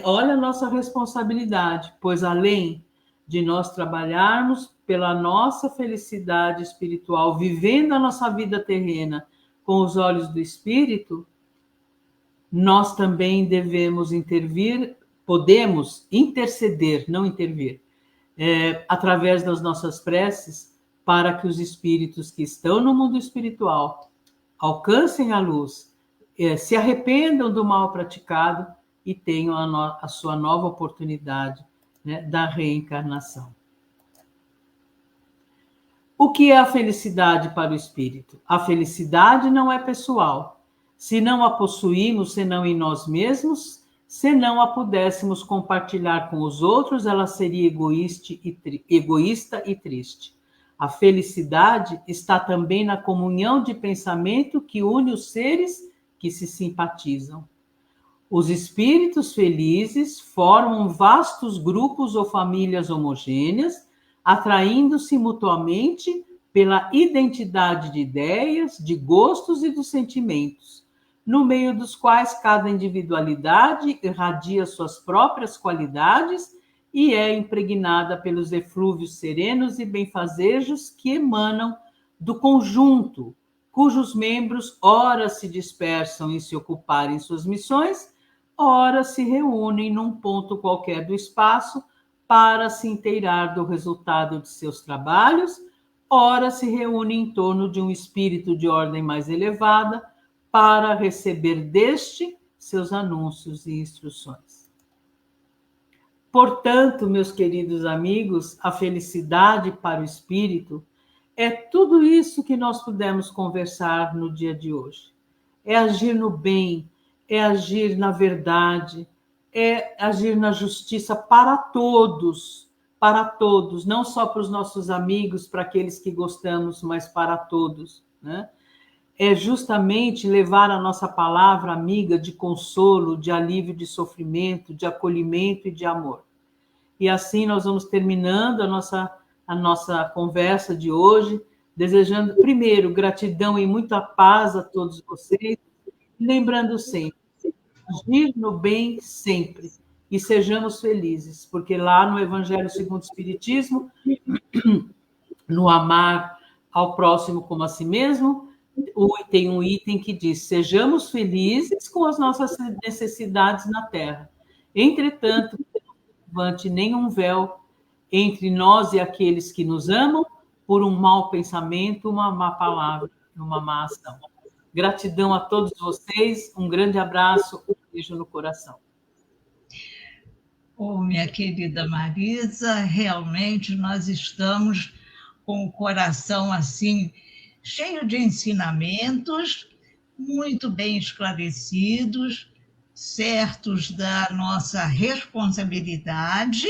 olha a nossa responsabilidade, pois além de nós trabalharmos pela nossa felicidade espiritual, vivendo a nossa vida terrena com os olhos do Espírito, nós também devemos intervir, podemos interceder, não intervir, através das nossas preces, para que os espíritos que estão no mundo espiritual alcancem a luz, se arrependam do mal praticado e tenham a sua nova oportunidade, né, da reencarnação. O que é a felicidade para o espírito? A felicidade não é pessoal. Se não a possuímos senão em nós mesmos, se não a pudéssemos compartilhar com os outros, ela seria egoísta e triste. A felicidade está também na comunhão de pensamento que une os seres que se simpatizam. Os espíritos felizes formam vastos grupos ou famílias homogêneas, atraindo-se mutuamente pela identidade de ideias, de gostos e dos sentimentos, no meio dos quais cada individualidade irradia suas próprias qualidades e é impregnada pelos eflúvios serenos e benfazejos que emanam do conjunto, cujos membros ora se dispersam em se ocuparem suas missões, ora se reúnem num ponto qualquer do espaço para se inteirar do resultado de seus trabalhos, ora se reúnem em torno de um espírito de ordem mais elevada para receber deste seus anúncios e instruções. Portanto, meus queridos amigos, a felicidade para o espírito é tudo isso que nós pudemos conversar no dia de hoje. É agir no bem, é agir na verdade, é agir na justiça para todos, não só para os nossos amigos, para aqueles que gostamos, mas para todos, né? É justamente levar a nossa palavra amiga de consolo, de alívio de sofrimento, de acolhimento e de amor. E assim nós vamos terminando a nossa conversa de hoje, desejando, primeiro, gratidão e muita paz a todos vocês, lembrando sempre, agir no bem sempre, e sejamos felizes, porque lá no Evangelho segundo o Espiritismo, no amar ao próximo como a si mesmo, tem um item que diz: sejamos felizes com as nossas necessidades na terra. Entretanto, não levante nenhum véu entre nós e aqueles que nos amam por um mau pensamento, uma má palavra, uma má ação. Gratidão a todos vocês, um grande abraço, um beijo no coração. Minha querida Marisa, realmente nós estamos com o coração assim, cheio de ensinamentos, muito bem esclarecidos, certos da nossa responsabilidade,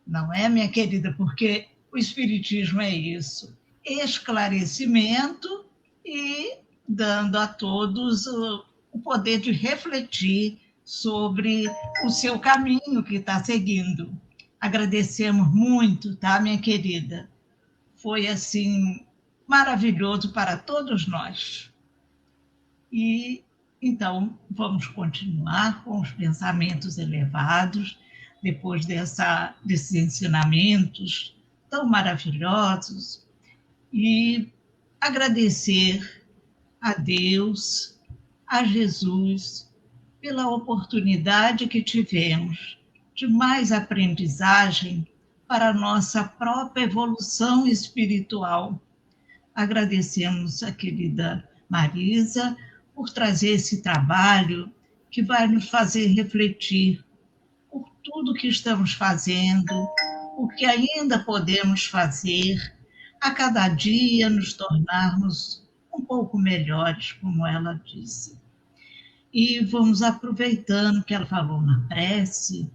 não é, minha querida? Porque o Espiritismo é isso, esclarecimento e dando a todos o poder de refletir sobre o seu caminho que está seguindo. Agradecemos muito, tá, minha querida? Foi, assim, maravilhoso para todos nós. E, então, vamos continuar com os pensamentos elevados, depois desses ensinamentos tão maravilhosos, e agradecer a Deus, a Jesus, pela oportunidade que tivemos de mais aprendizagem para a nossa própria evolução espiritual. Agradecemos a querida Marisa por trazer esse trabalho que vai nos fazer refletir por tudo que estamos fazendo, o que ainda podemos fazer, a cada dia nos tornarmos um pouco melhores, como ela disse. E vamos aproveitando que ela falou na prece.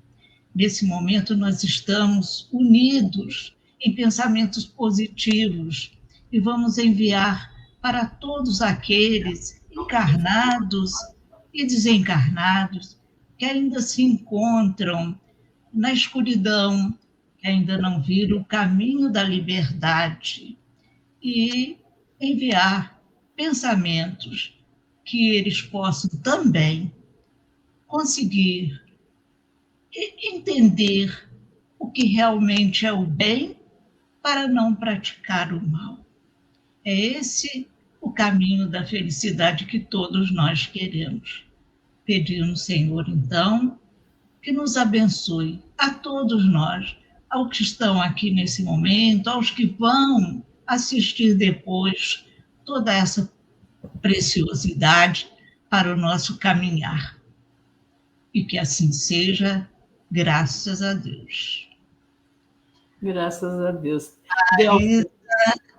Nesse momento nós estamos unidos em pensamentos positivos e vamos enviar para todos aqueles encarnados e desencarnados que ainda se encontram na escuridão, que ainda não viram o caminho da liberdade, e enviar pensamentos que eles possam também conseguir entender o que realmente é o bem para não praticar o mal. É esse o caminho da felicidade que todos nós queremos. Pedimos, Senhor, então, que nos abençoe a todos nós, aos que estão aqui nesse momento, aos que vão assistir depois toda essa preciosidade para o nosso caminhar. E que assim seja, graças a Deus. Graças a Deus. Marisa,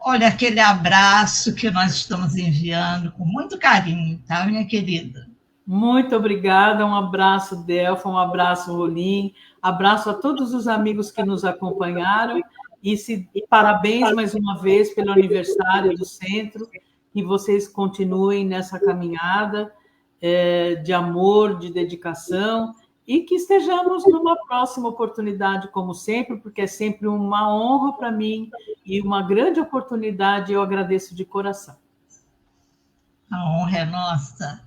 olha aquele abraço que nós estamos enviando com muito carinho, tá, minha querida? Muito obrigada, um abraço, Delfa, um abraço, Rolim, abraço a todos os amigos que nos acompanharam e parabéns mais uma vez pelo aniversário do centro, que vocês continuem nessa caminhada de amor, de dedicação e que estejamos numa próxima oportunidade, como sempre, porque é sempre uma honra para mim e uma grande oportunidade, eu agradeço de coração. A honra é nossa.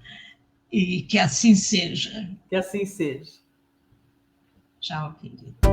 E que assim seja. Que assim seja. Tchau, querida.